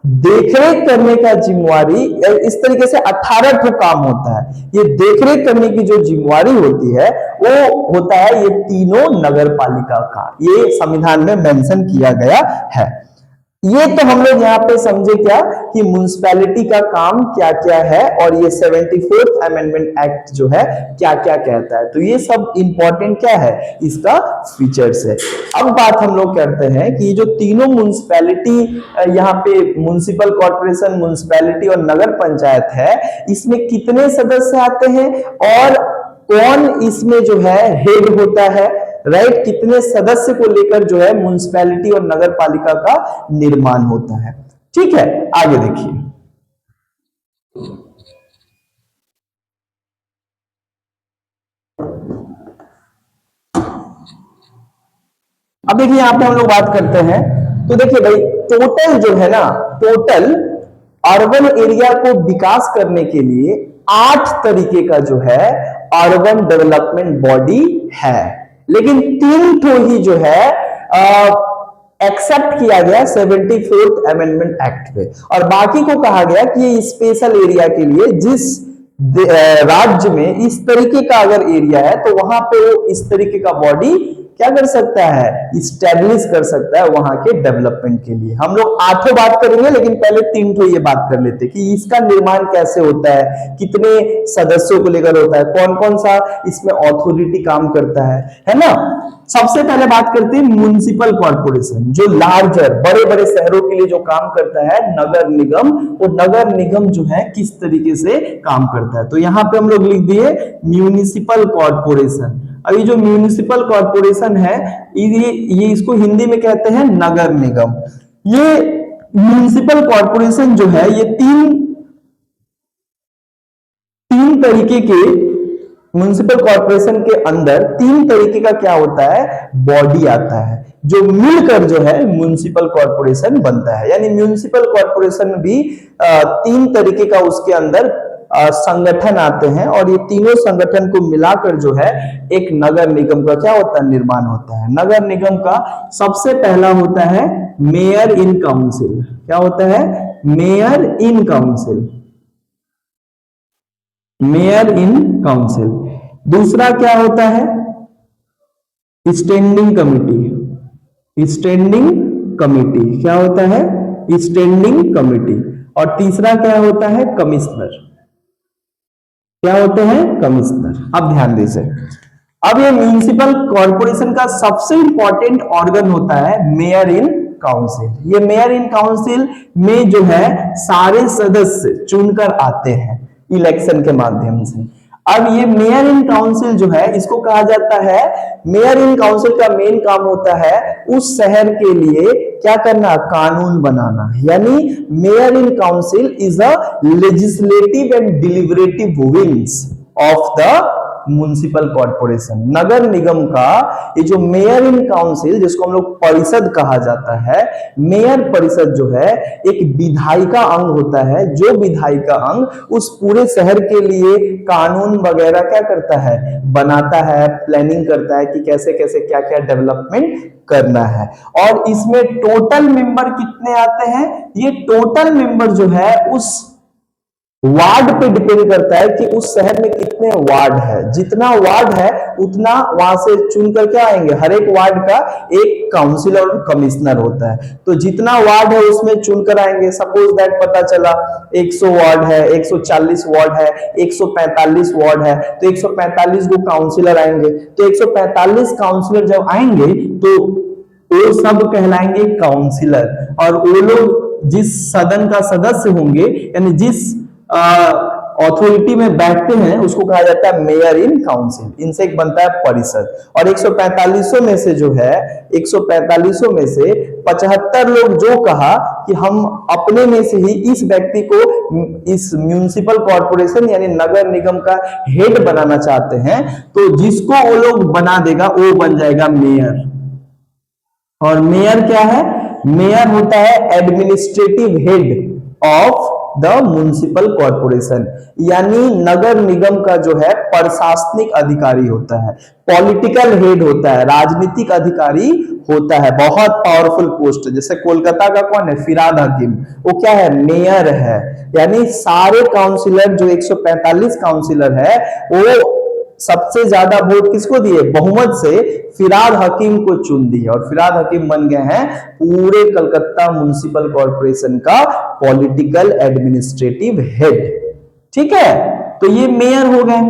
देखरेख करने का जिम्मेवारी। इस तरीके से 18 ठो काम होता है। ये देखरेख करने की जो जिम्मेवारी होती है वो होता है ये तीनों नगर पालिका का, ये संविधान में मेंशन किया गया है। ये तो हम लोग यहाँ पे समझे क्या कि म्युनिसिपैलिटी का काम क्या क्या है और ये 74th अमेंडमेंट एक्ट जो है क्या क्या कहता है। तो ये सब इंपॉर्टेंट क्या है, इसका फीचर्स है। अब बात हम लोग करते हैं कि जो तीनों म्युनिसिपैलिटी यहाँ पे म्युनिसिपल कॉर्पोरेशन, म्युनिसिपैलिटी और नगर पंचायत है, इसमें कितने सदस्य आते हैं और कौन इसमें जो है हेड होता है, राइट, कितने सदस्य को लेकर जो है म्युनिसिपैलिटी और नगर पालिका का निर्माण होता है। ठीक है, आगे देखिए। अब देखिए यहां पे हम लोग बात करते हैं, तो देखिए भाई टोटल जो है ना, टोटल अर्बन एरिया को विकास करने के लिए 8 तरीके का जो है अर्बन डेवलपमेंट बॉडी है, लेकिन 3 ठो ही जो है एक्सेप्ट किया गया 74th अमेंडमेंट एक्ट पे, और बाकी को कहा गया कि ये स्पेशल एरिया के लिए जिस राज्य में इस तरीके का अगर एरिया है तो वहां पे वो इस तरीके का बॉडी क्या कर सकता है, इस्टेब्लिश कर सकता है वहां के डेवलपमेंट के लिए। हम लोग 8 बात करेंगे, लेकिन पहले 3 ठो ये बात कर लेते कि इसका निर्माण कैसे होता है, कितने सदस्यों को लेकर होता है, कौन कौन सा इसमें अथॉरिटी काम करता है ना। सबसे पहले बात करते हैं म्युनिसिपल कॉर्पोरेशन, जो लार्जर बड़े बड़े शहरों के लिए जो काम करता है नगर निगम, वो नगर निगम जो है किस तरीके से काम करता है। तो यहां पे हम लोग लिख दिए म्युनिसिपल कॉर्पोरेशन। अभी जो म्युनिसिपल कॉर्पोरेशन है ये इसको हिंदी में कहते हैं नगर निगम। ये म्युनिसिपल कॉर्पोरेशन जो है ये तीन तरीके के म्युनिसिपल कॉर्पोरेशन के अंदर 3 तरीके का क्या होता है, बॉडी आता है। जो मिलकर जो है म्युनिसिपल कॉर्पोरेशन बनता है। यानी म्युनिसिपल कॉर्पोरेशन में भी 3 तरीके का उसके अंदर संगठन आते हैं और ये तीनों संगठन को मिलाकर जो है एक नगर निगम का क्या होता है, निर्माण होता है। नगर निगम का सबसे पहला होता है मेयर इन काउंसिल। क्या होता है? Mayor in council, mayor in council. दूसरा क्या होता है? Standing committee, standing committee. क्या होता है? Standing committee. और तीसरा क्या होता है? कमिश्नर। क्या होते हैं? कमिश्नर। अब ध्यान दीजिए, अब ये म्युनिसिपल कॉर्पोरेशन का सबसे इंपॉर्टेंट ऑर्गन होता है मेयर इन काउंसिल। ये मेयर इन काउंसिल में जो है सारे सदस्य चुनकर आते हैं इलेक्शन के माध्यम से। अब ये मेयर इन काउंसिल जो है इसको कहा जाता है, मेयर इन काउंसिल का मेन काम होता है उस शहर के लिए क्या करना? कानून बनाना। यानी mayor in council is a legislative and deliberative wings of the municipal corporation. नगर निगम का ये जो मेयर इन काउंसिल, जिसको हम लोग परिषद कहा जाता है, मेयर परिषद जो है एक विधायिका अंग होता है, जो विधायिका अंग उस पूरे शहर के लिए कानून वगैरह क्या करता है? बनाता है, प्लानिंग करता है कि कैसे कैसे क्या क्या डेवलपमेंट करना है। और इसमें टोटल मेंबर कितने आते हैं? ये टोटल मेंबर जो है उस वार्ड पे डिपेंड करता है कि उस शहर में कितने वार्ड है। जितना वार्ड है उतना वहां से चुनकर क्या आएंगे? हर एक वार्ड का एक काउंसिलर और कमिश्नर होता है। तो जितना वार्ड है उसमें चुनकर आएंगे। सपोज दैट पता चला 100 वार्ड है, 140 वार्ड है, 145 वार्ड है, तो 145 को काउंसिलर आएंगे। तो 145 काउंसिलर जब आएंगे तो वो सब कहलाएंगे काउंसिलर। और वो लोग जिस सदन का सदस्य होंगे, यानी जिस अथॉरिटी में बैठते हैं, उसको कहा जाता है मेयर इन काउंसिल। इनसे एक बनता है परिषद। और 145 में से जो है 145 में से 75 लोग जो कहा कि हम अपने में से ही इस व्यक्ति को इस म्युनिसिपल कॉर्पोरेशन यानी नगर निगम का हेड बनाना चाहते हैं, तो जिसको वो लोग बना देगा वो बन जाएगा मेयर। और मेयर क्या है? मेयर होता है administrative head of the municipal corporation, यानी नगर निगम का जो है प्रशासनिक अधिकारी होता है, पॉलिटिकल हेड होता है, राजनीतिक अधिकारी होता है। बहुत पावरफुल पोस्ट। जैसे कोलकाता का कौन है? फिरहाद हकीम, वो क्या है? मेयर है। यानी सारे काउंसिलर जो 145 काउंसिलर है वो सबसे ज्यादा वोट किसको दिए? बहुमत से फिरहाद हकीम को चुन दिए और फिरहाद हकीम बन गए हैं पूरे कलकत्ता म्युनिसिपल कॉर्पोरेशन का पॉलिटिकल एडमिनिस्ट्रेटिव हेड। ठीक है, तो ये मेयर हो गए।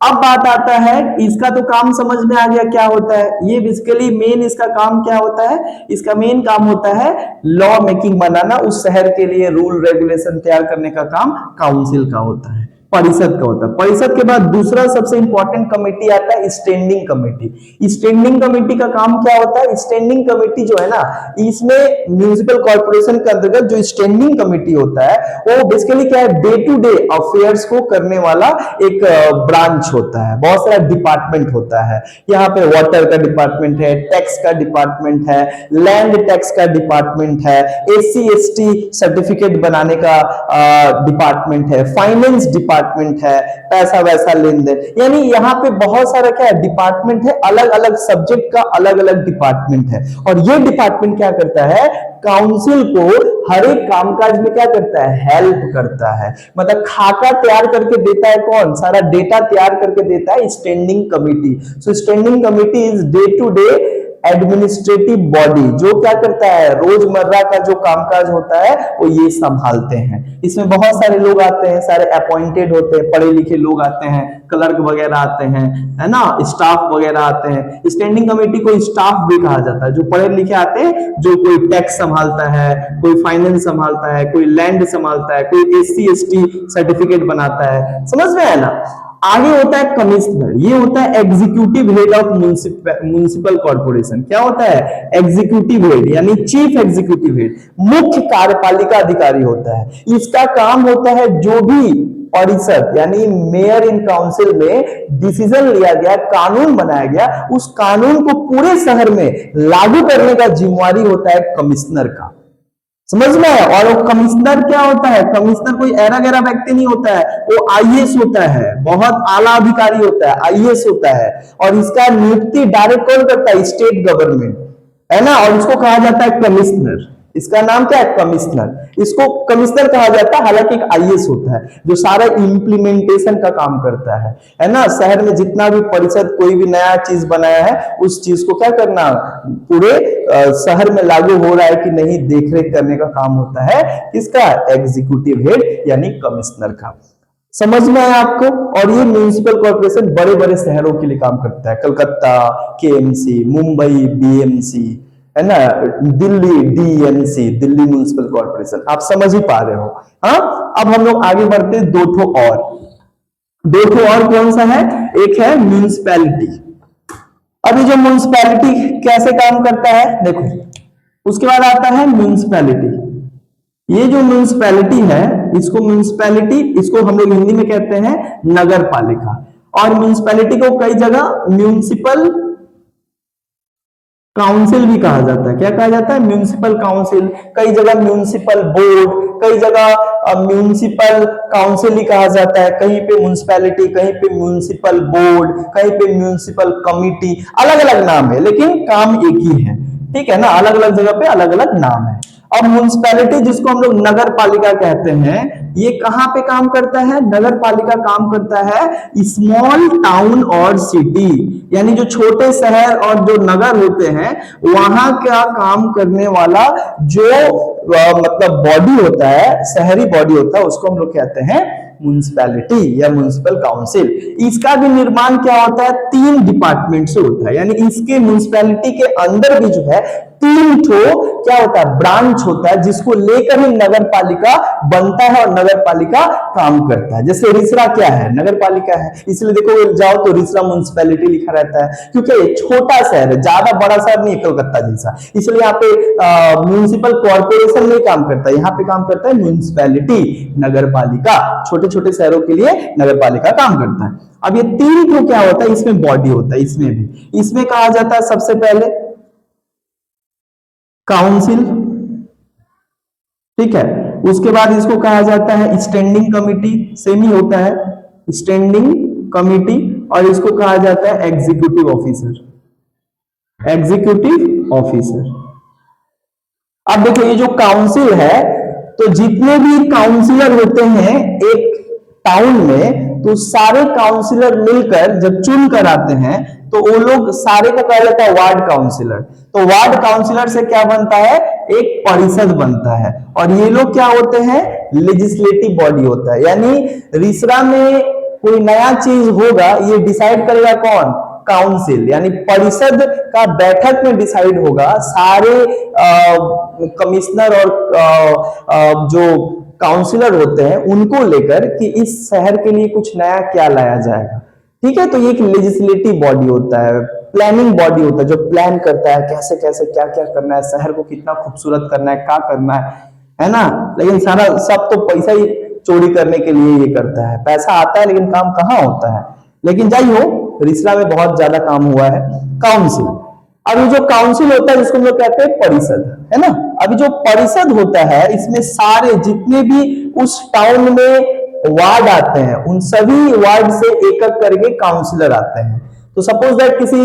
अब बात आता है, इसका तो काम समझ में आ गया क्या होता है। ये बेसिकली मेन इसका काम क्या होता है? इसका मेन काम होता है लॉ मेकिंग बनाना, उस शहर के लिए रूल रेगुलेशन तैयार करने का काम काउंसिल का होता है, परिषद का होता है। परिषद के बाद दूसरा सबसे इंपॉर्टेंट कमेटी आता है स्टैंडिंग कमेटी। स्टैंडिंग कमेटी का काम क्या होता है? स्टैंडिंग कमेटी जो है ना, इसमें म्युनिसिपल कॉर्पोरेशन के अंतर्गत जो स्टैंडिंग कमेटी होता है वो बेसिकली क्या है? डे टू डे अफेयर्स को करने वाला एक ब्रांच होता है। बहुत सारा डिपार्टमेंट होता है। यहाँ पे वाटर का डिपार्टमेंट है, टैक्स का डिपार्टमेंट है, लैंड टैक्स का डिपार्टमेंट है, SC ST सर्टिफिकेट बनाने का डिपार्टमेंट है, फाइनेंस डिपार्टमेंट है, पैसा वैसा लेन देन। यानी यहाँ पे बहुत सारा क्या है? डिपार्टमेंट है, अलग अलग सब्जेक्ट का अलग अलग डिपार्टमेंट है। और ये डिपार्टमेंट क्या करता है? काउंसिल को हर एक कामकाज में क्या करता है? हेल्प करता है। मतलब खाका तैयार करके देता है कौन? सारा डेटा तैयार करके देता है standing committee. So standing committee is day to day administrative body, जो क्या करता है? रोजमर्रा का जो कामकाज होता है वो ये संभालते हैं। इसमें बहुत सारे लोग आते हैं, सारे अपॉइंटेड होते हैं, पढ़े लिखे लोग आते हैं, क्लर्क वगैरह आते हैं, है ना, स्टाफ वगैरह आते हैं। स्टैंडिंग कमेटी को स्टाफ भी कहा जाता है। जो पढ़े लिखे आते हैं, जो कोई टैक्स संभालता है, कोई फाइनेंस संभालता है, कोई लैंड संभालता है, कोई SC ST सर्टिफिकेट बनाता है। समझ में आया ना? आगे होता है कमिश्नर, ये होता है executive head of municipal corporation. क्या होता है? एग्जीक्यूटिव हेड यानी चीफ एग्जीक्यूटिव हेड, मुख्य कार्यपालिका अधिकारी होता है। इसका काम होता है जो भी परिषद यानी मेयर इन काउंसिल में डिसीजन लिया गया, कानून बनाया गया, उस कानून को पूरे शहर में लागू करने का जिम्मेवारी होता है कमिश्नर का। समझ में आया? और वो कमिश्नर क्या होता है? कमिश्नर कोई ऐरा गैरा व्यक्ति नहीं होता है, वो आईएएस होता है, बहुत आला अधिकारी होता है, आईएएस होता है। और इसका नियुक्ति डायरेक्ट कौन करता है? स्टेट गवर्नमेंट, है ना। और इसको कहा जाता है कमिश्नर। इसका नाम क्या है? कमिश्नर। इसको कमिश्नर कहा जाता है, हालांकि एक आईएएस होता है जो सारा इंप्लीमेंटेशन का काम करता है ना। शहर में जितना भी परिषद कोई भी नया चीज बनाया है, उस चीज को क्या करना, पूरे शहर में लागू हो रहा है कि नहीं, देखरेख करने का काम होता है किसका? एग्जीक्यूटिव हेड यानी कमिश्नर का। समझ में आया आपको? और ये म्युनिसिपल कॉर्पोरेशन बड़े बड़े शहरों के लिए काम करता है, कलकत्ता केएमसी, मुंबई बीएमसी, है ना, Delhi DMC, Delhi municipal corporation. आप समझ ही पा रहे हो। हाँ, अब हम लोग आगे बढ़ते हैं। दो ठो और कौन सा है? एक है म्युनिसिपैलिटी। अभी जो म्युनिसिपैलिटी कैसे काम करता है देखो, उसके बाद आता है म्युनिसिपैलिटी। ये जो म्युनिसिपैलिटी है, इसको हम लोग हिंदी में कहते हैं नगर पालिका। और म्युनिसिपैलिटी को कई जगह म्युनिसिपल काउंसिल भी कहा जाता है। क्या कहा जाता है? म्युनिसिपल काउंसिल, कई जगह म्युनिसिपल बोर्ड, कई जगह म्युनिसिपल काउंसिल ही कहा जाता है, कहीं पे म्युनिसिपैलिटी, कहीं पे म्युनिसिपल बोर्ड, कहीं पे म्युनिसिपल कमिटी, अलग अलग नाम है लेकिन काम एक ही है। ठीक है ना, अलग अलग जगह पे अलग अलग नाम है। अब म्युनिसिपैलिटी जिसको हम लोग नगर पालिका कहते हैं, ये कहां पे काम करता है? नगर पालिका काम करता है स्मॉल टाउन और सिटी, यानी जो छोटे शहर और जो नगर होते हैं वहां का काम करने वाला जो मतलब बॉडी होता है, शहरी बॉडी होता है, उसको हम लोग कहते हैं म्युनिसिपैलिटी या म्युनिसिपल काउंसिल। इसका भी निर्माण क्या होता है? 3 डिपार्टमेंट से होता है, यानी इसके म्युनिसिपैलिटी के अंदर भी जो है 3 ठो क्या होता है? ब्रांच होता है, जिसको लेकर ही नगर पालिका बनता है और नगर पालिका काम करता है। जैसे रिसरा क्या है? नगर पालिका है, इसलिए देखो जाओ तो रिसरा म्युनिसिपैलिटी लिखा रहता है, क्योंकि छोटा शहर है, ज्यादा बड़ा शहर नहीं है कलकत्ता जैसा, इसलिए यहाँ पे म्युनिसिपल कॉर्पोरेशन नहीं काम करता, यहाँ पे काम करता है म्युनिसिपैलिटी, नगर पालिका। छोटे छोटे शहरों के लिए नगर पालिका काम करता है। अब ये 3 को क्या होता है? इसमें बॉडी होता है, इसमें कहा जाता है सबसे पहले काउंसिल। ठीक है, उसके बाद इसको कहा जाता है स्टैंडिंग कमिटी, सेम ही होता है स्टैंडिंग कमिटी, और इसको कहा जाता है एग्जीक्यूटिव ऑफिसर। अब देखो ये जो काउंसिल है, तो जितने भी काउंसिलर होते हैं एक टाउन में, तो सारे काउंसिलर मिलकर जब चुन कर आते हैं तो वो लोग सारे को कहा जाता है वार्ड काउंसिलर। तो वार्ड काउंसिलर से क्या बनता है? एक परिषद बनता है, और ये लोग क्या होते हैं? लेजिस्लेटिव बॉडी होता है, यानी रिसरा में कोई नया चीज होगा, ये डिसाइड करेगा कौन? काउंसिल, यानी परिषद का बैठक में डिसाइड होगा, सारे कमिश्नर और जो काउंसिलर होते हैं उनको लेकर कि इस शहर के लिए कुछ नया क्या लाया जाएगा। ठीक है, तो ये एक लेजिस्लेटिव बॉडी होता है, प्लानिंग बॉडी होता है, जो प्लान करता है कैसे कैसे क्या क्या करना है, शहर को कितना खूबसूरत करना है, क्या करना है ना। लेकिन सारा सब तो पैसा ही चोरी करने के लिए ये करता है, पैसा आता है लेकिन काम कहाँ होता है। लेकिन जाइए हो, रिसरा में बहुत ज्यादा काम हुआ है। काउंसिल, अभी जो काउंसिल होता है जिसको हम लोग कहते हैं परिषद, है ना। अभी जो परिषद होता है, इसमें सारे जितने भी उस टाउन में वार्ड आते हैं, उन सभी वार्ड से एक एक करके काउंसिलर आते हैं। तो सपोज दैट किसी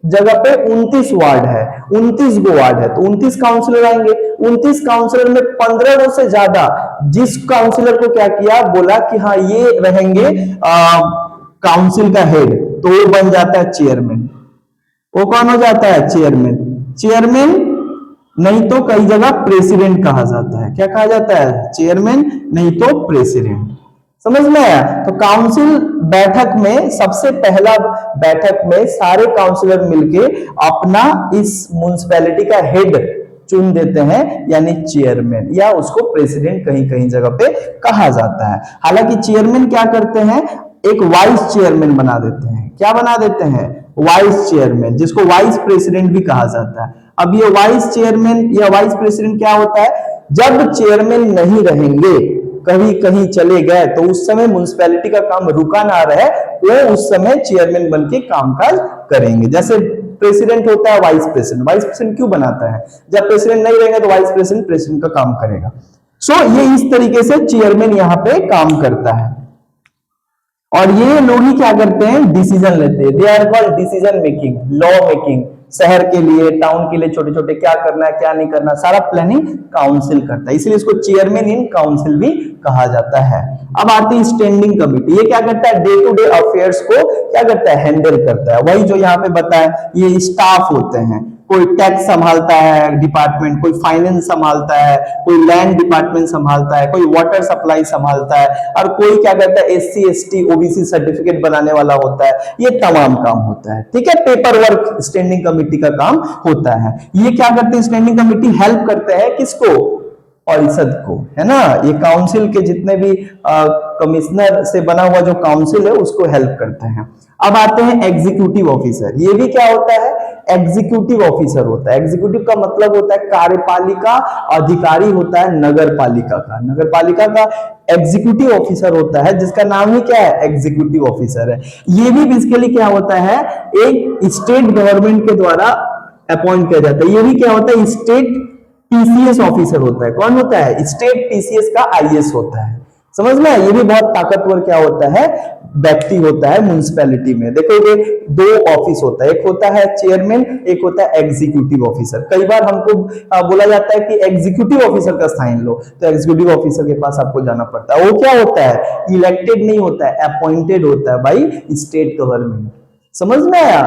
जगह पे 29 वार्ड है, 29 गो वार्ड है, तो 29 काउंसिलर आएंगे। 29 काउंसिलर में 15 से ज्यादा जिस काउंसिलर को क्या किया, बोला कि हाँ ये रहेंगे काउंसिल का हेड, तो वो बन जाता है चेयरमैन। वो कौन हो जाता है? चेयरमैन नहीं तो कई जगह प्रेसिडेंट कहा जाता है। क्या कहा जाता है? चेयरमैन नहीं तो प्रेसिडेंट। समझ में आया? तो काउंसिल बैठक में, सबसे पहला बैठक में सारे काउंसिलर मिलके अपना इस म्युनिसिपैलिटी का हेड चुन देते हैं, यानी चेयरमैन, या उसको प्रेसिडेंट कहीं कहीं जगह पे कहा जाता है। हालांकि चेयरमैन क्या करते हैं? एक वाइस चेयरमैन बना देते हैं। क्या बना देते हैं? वाइस चेयरमैन, जिसको वाइस प्रेसिडेंट भी कहा जाता है। अब ये वाइस चेयरमैन या वाइस प्रेसिडेंट क्या होता है? जब चेयरमैन नहीं रहेंगे, कहीं कहीं चले गए, तो उस समय म्युनिसिपैलिटी का काम रुका ना रहे, वो उस समय चेयरमैन बन के कामकाज करेंगे। जैसे प्रेसिडेंट होता है वाइस प्रेसिडेंट, वाइस प्रेसिडेंट क्यों बनाता है? जब प्रेसिडेंट नहीं रहेंगे तो वाइस प्रेसिडेंट प्रेसिडेंट का काम करेगा। सो ये इस तरीके से चेयरमैन यहाँ पे काम करता है। और ये लोग ही क्या करते हैं? डिसीजन लेते हैं। They are called decision making, law making. शहर के लिए, टाउन के लिए छोटे छोटे क्या करना है क्या नहीं करना, सारा प्लानिंग काउंसिल करता है, इसलिए इसको चेयरमैन इन काउंसिल भी कहा जाता है। अब आती है स्टैंडिंग कमिटी। ये क्या करता है? डे टू डे अफेयर्स को क्या करता है? हैंडल करता है। वही जो यहाँ पे बताया, ये स्टाफ होते हैं। कोई टैक्स संभालता है डिपार्टमेंट, कोई फाइनेंस संभालता है, कोई लैंड डिपार्टमेंट संभालता है, कोई वाटर सप्लाई संभालता है, और कोई क्या करता है? SC ST OBC सर्टिफिकेट बनाने वाला होता है। ये तमाम काम होता है, ठीक है। पेपर वर्क स्टैंडिंग कमिटी का काम होता है। ये क्या करते हैं? स्टैंडिंग कमिटी हेल्प करते हैं किसको? परिषद को, है ना। ये काउंसिल के जितने भी कमिश्नर से बना हुआ जो काउंसिल है उसको हेल्प करते हैं। अब आते हैं एग्जीक्यूटिव ऑफिसर। ये भी क्या होता है? एग्जीक्यूटिव ऑफिसर होता है। एग्जीक्यूटिव का मतलब होता है कार्यपालिका अधिकारी होता है नगर पालिका का। नगर पालिका का एग्जीक्यूटिव ऑफिसर होता है, जिसका नाम ही क्या है? एग्जीक्यूटिव ऑफिसर है। ये भी बेसिकली क्या होता है? एक स्टेट गवर्नमेंट के द्वारा अपॉइंट किया जाता है। ये भी क्या होता है? स्टेट TCS ऑफिसर होता है। कौन होता है? स्टेट TCS का IS होता है। समझ में? ये भी बहुत ताकतवर क्या होता है? व्यक्ति होता है म्युनिसिपैलिटी में। देखोगे दो ऑफिस होता है, एक होता है चेयरमैन, एक होता है एग्जीक्यूटिव ऑफिसर। कई बार हमको बोला जाता है कि एग्जीक्यूटिव ऑफिसर का साइन लो, तो एग्जीक्यूटिव ऑफिसर के पास आपको जाना पड़ता है। वो क्या होता है? इलेक्टेड नहीं होता है, अपॉइंटेड होता है बाई स्टेट गवर्नमेंट। समझ में आया?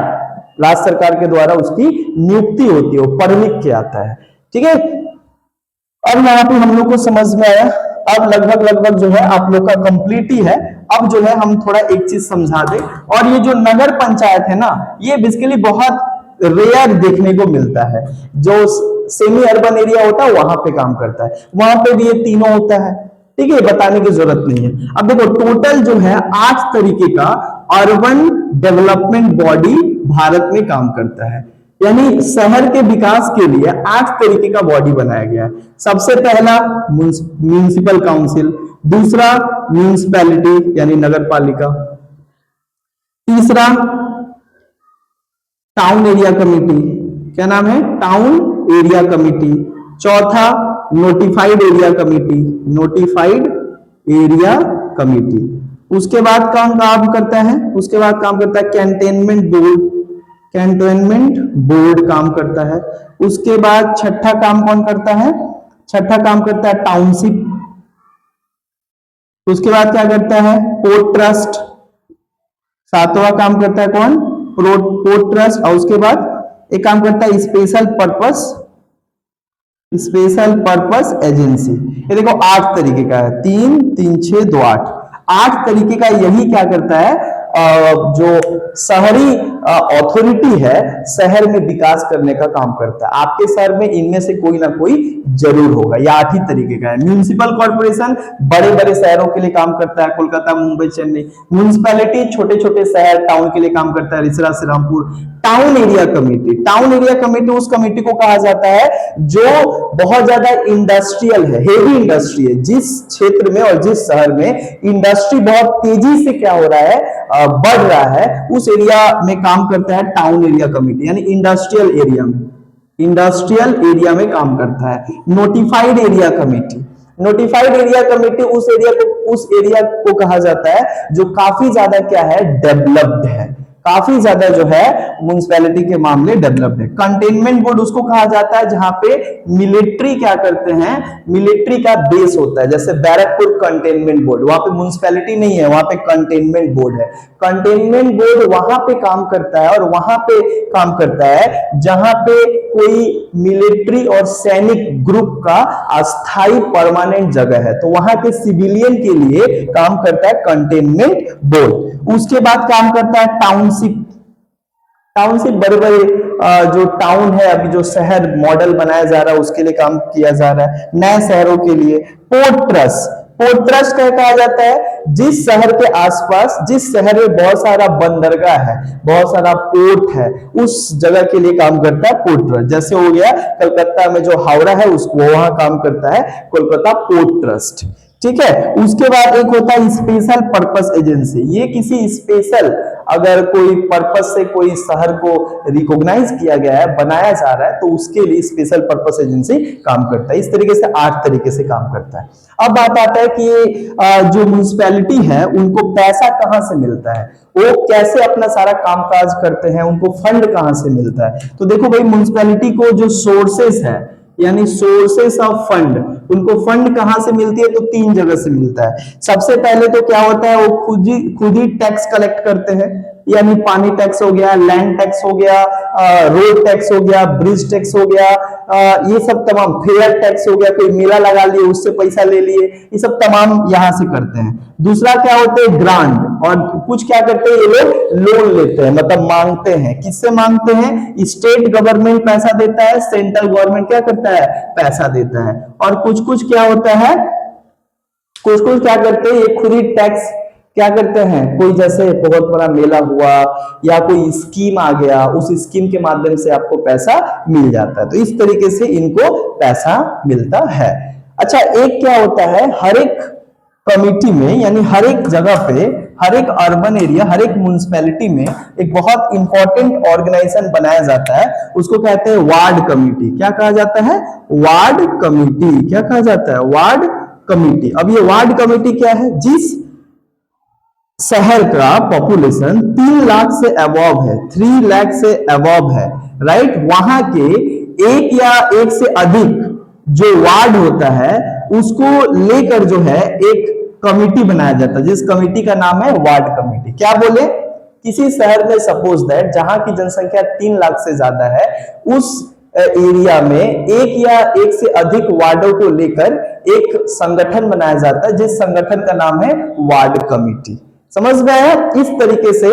राज्य सरकार के द्वारा उसकी नियुक्ति होती है, वो पढ़ लिख के आता है, ठीक है। अब यहाँ पे हम लोग को समझ में आया। अब लगभग जो है आप लोग का कंप्लीट ही है। अब जो है हम थोड़ा एक चीज समझा दे। और ये जो नगर पंचायत है ना, ये बेसिकली बहुत रेयर देखने को मिलता है। जो सेमी अर्बन एरिया होता है वहां पे काम करता है, वहां पे भी ये तीनों होता है, ठीक है। बताने की जरूरत नहीं है। अब देखो टोटल जो है 8 तरीके का अर्बन डेवलपमेंट बॉडी भारत में काम करता है। यानी शहर के विकास के लिए 8 तरीके का बॉडी बनाया गया है। सबसे पहला म्युनिसिपल काउंसिल, दूसरा म्युनिसिपैलिटी यानी नगर पालिका, तीसरा टाउन एरिया कमिटी, क्या नाम है? टाउन एरिया कमिटी, चौथा notified area committee, notified area committee. उसके बाद काम करता है, उसके बाद काम करता है कैंटोनमेंट बोर्ड, कैंटोनमेंट बोर्ड काम करता है। उसके बाद छठा काम कौन करता है? छठा काम करता है टाउनशिप। उसके बाद क्या करता है? Port trust. सातवां काम करता है कौन? Port trust. और उसके बाद एक काम करता है स्पेशल पर्पस एजेंसी। ये देखो 8 तरीके का है, 3 3 6 2 8 8 तरीके का। यही क्या करता है? जो शहरी अथॉरिटी है, शहर में विकास करने का काम करता है। आपके शहर में इनमें से कोई ना कोई जरूर होगा। ये 8 ही तरीके का है। म्युनिसिपल कॉर्पोरेशन बड़े बड़े शहरों के लिए काम करता है, कोलकाता मुंबई चेन्नई। म्युनिसिपैलिटी छोटे छोटे शहर टाउन के लिए काम करता है, Rishra Shrirampur. Town area committee, town area committee उस कमेटी को कहा जाता है जो बहुत ज्यादा इंडस्ट्रियल है, हेवी इंडस्ट्री है। जिस क्षेत्र में और जिस शहर में इंडस्ट्री बहुत तेजी से क्या हो रहा है? बढ़ रहा है, उस एरिया में काम करता है टाउन एरिया कमेटी, यानी इंडस्ट्रियल एरिया में काम करता है। Notified area committee, notified area committee उस एरिया को कहा जाता है जो काफी ज्यादा क्या है? डेवलप्ड है, काफी ज्यादा जो है म्युनिसिपैलिटी के मामले डेवलप्ड है। कंटेनमेंट बोर्ड उसको कहा जाता है जहां पे मिलिट्री क्या करते हैं? मिलिट्री का बेस होता है। जैसे बैरकपुर कंटेनमेंट बोर्ड, वहां पे म्युनिसिपैलिटी नहीं है, वहां पे कंटेनमेंट बोर्ड है। कंटेनमेंट बोर्ड वहां पे काम करता है, और वहां पे काम करता है जहां पे कोई मिलिट्री और सैनिक ग्रुप का अस्थाई परमानेंट जगह है, तो वहां के सिविलियन के लिए काम करता है कंटेनमेंट बोर्ड। उसके बाद काम करता है टाउनशिप। टाउनशिप बड़े बड़े जो टाउन है, अभी जो शहर मॉडल बनाया जा रहा है उसके लिए काम किया जा रहा है, नए शहरों के लिए। पोर्ट ट्रस्ट, पोर्ट ट्रस्ट क्या कहा जाता है? जिस शहर के आसपास, जिस शहर में बहुत सारा बंदरगाह है, बहुत सारा पोर्ट है, उस जगह के लिए काम करता है पोर्ट ट्रस्ट। जैसे हो गया कलकत्ता में जो हावड़ा है उसको वहां काम करता है कोलकाता पोर्ट ट्रस्ट। ठीक है। उसके बाद एक होता है स्पेशल पर्पस एजेंसी। ये किसी स्पेशल, अगर कोई पर्पस से कोई शहर को रिकॉग्नाइज किया गया है, बनाया जा रहा है, तो उसके लिए स्पेशल पर्पस एजेंसी काम करता है। इस तरीके से 8 तरीके से काम करता है। अब बात आता है कि जो म्युनिसिपैलिटी है उनको पैसा कहां से मिलता है, वो कैसे अपना सारा कामकाज करते हैं, उनको फंड कहां से मिलता है। तो देखो भाई, म्युनिसिपैलिटी को जो सोर्सेस है, यानी सोर्सेस ऑफ फंड, उनको फंड कहां से मिलती है? तो 3 जगह से मिलता है। सबसे पहले तो क्या होता है, वो खुद ही टैक्स कलेक्ट करते हैं, यानी पानी टैक्स हो गया, लैंड टैक्स हो गया, रोड टैक्स हो गया, ब्रिज टैक्स हो गया, ये सब तमाम, फेयर टैक्स हो गया, कोई मेला लगा लिए उससे पैसा ले लिए, ये सब तमाम यहां से करते हैं। दूसरा क्या होते हैं? ग्रांट। और कुछ क्या करते हैं ये लोग? लोन लेते हैं, मतलब मांगते हैं। किससे मांगते हैं? स्टेट गवर्नमेंट पैसा देता है, सेंट्रल गवर्नमेंट क्या करता है? पैसा देता है। और कुछ कुछ क्या होता है, कुछ कुछ क्या करते हैं, ये खुद ही टैक्स क्या करते हैं, कोई जैसे बहुत बड़ा मेला हुआ या कोई स्कीम आ गया, उस स्कीम के माध्यम से आपको पैसा मिल जाता है। तो इस तरीके से इनको पैसा मिलता है। अच्छा, एक क्या होता है, हर एक कमिटी में, यानी हर एक जगह पे, हर एक अर्बन एरिया, हर एक म्युनिसिपैलिटी में एक बहुत इंपॉर्टेंट ऑर्गेनाइजेशन बनाया जाता है, उसको कहते हैं वार्ड कमिटी। क्या कहा जाता है? Ward committee. क्या कहा जाता है? Ward committee. अब ये वार्ड कमिटी क्या है? जिस शहर का पॉपुलेशन 3 लाख से अबव है, 3 लाख से अबव है, राइट, वहां के एक या एक से अधिक जो वार्ड होता है उसको लेकर जो है एक कमिटी बनाया जाता है, जिस कमिटी का नाम है वार्ड कमिटी। क्या बोले? किसी शहर में सपोज दैट जहां की जनसंख्या 3 लाख से ज्यादा है, उस एरिया में एक या एक से अधिक वार्डों को लेकर एक संगठन बनाया जाता है, जिस संगठन का नाम है वार्ड कमिटी। समझ गए? इस तरीके से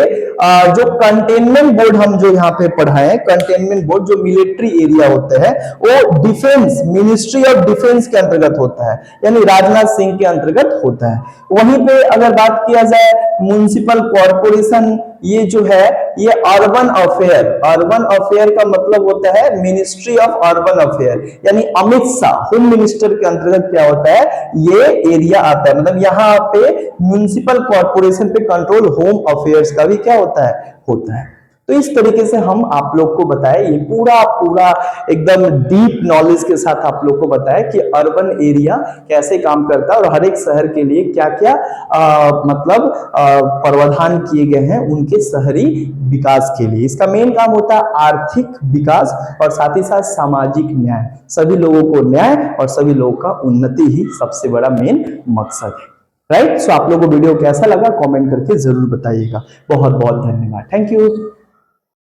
जो कंटेनमेंट बोर्ड हम जो यहाँ पे पढ़ाए, कंटेनमेंट बोर्ड जो मिलिट्री एरिया होते हैं, वो डिफेंस, मिनिस्ट्री ऑफ डिफेंस के अंतर्गत होता है, यानी राजनाथ सिंह के अंतर्गत होता है। वहीं पे अगर बात किया जाए म्युनिसिपल कॉर्पोरेशन, ये जो है ये अर्बन अफेयर, अर्बन अफेयर का मतलब होता है मिनिस्ट्री ऑफ अर्बन अफेयर, यानी अमित शाह होम मिनिस्टर के अंतर्गत क्या होता है, ये एरिया आता है। मतलब यहाँ पे म्युनिसिपल कॉर्पोरेशन पे कंट्रोल होम अफेयर्स का भी क्या होता है। तो इस तरीके से हम आप लोग को बताए, ये पूरा एकदम डीप नॉलेज के साथ आप लोग को बताया कि अर्बन एरिया कैसे काम करता है और हर एक शहर के लिए क्या क्या मतलब प्रावधान किए गए हैं उनके शहरी विकास के लिए। इसका मेन काम होता है आर्थिक विकास और साथ ही साथ सामाजिक न्याय, सभी लोगों को न्याय और सभी लोगों का उन्नति ही सबसे बड़ा मेन मकसद है, राइट। सो आप लोगों को वीडियो कैसा लगा कमेंट करके जरूर बताइएगा। बहुत बहुत धन्यवाद, थैंक यू।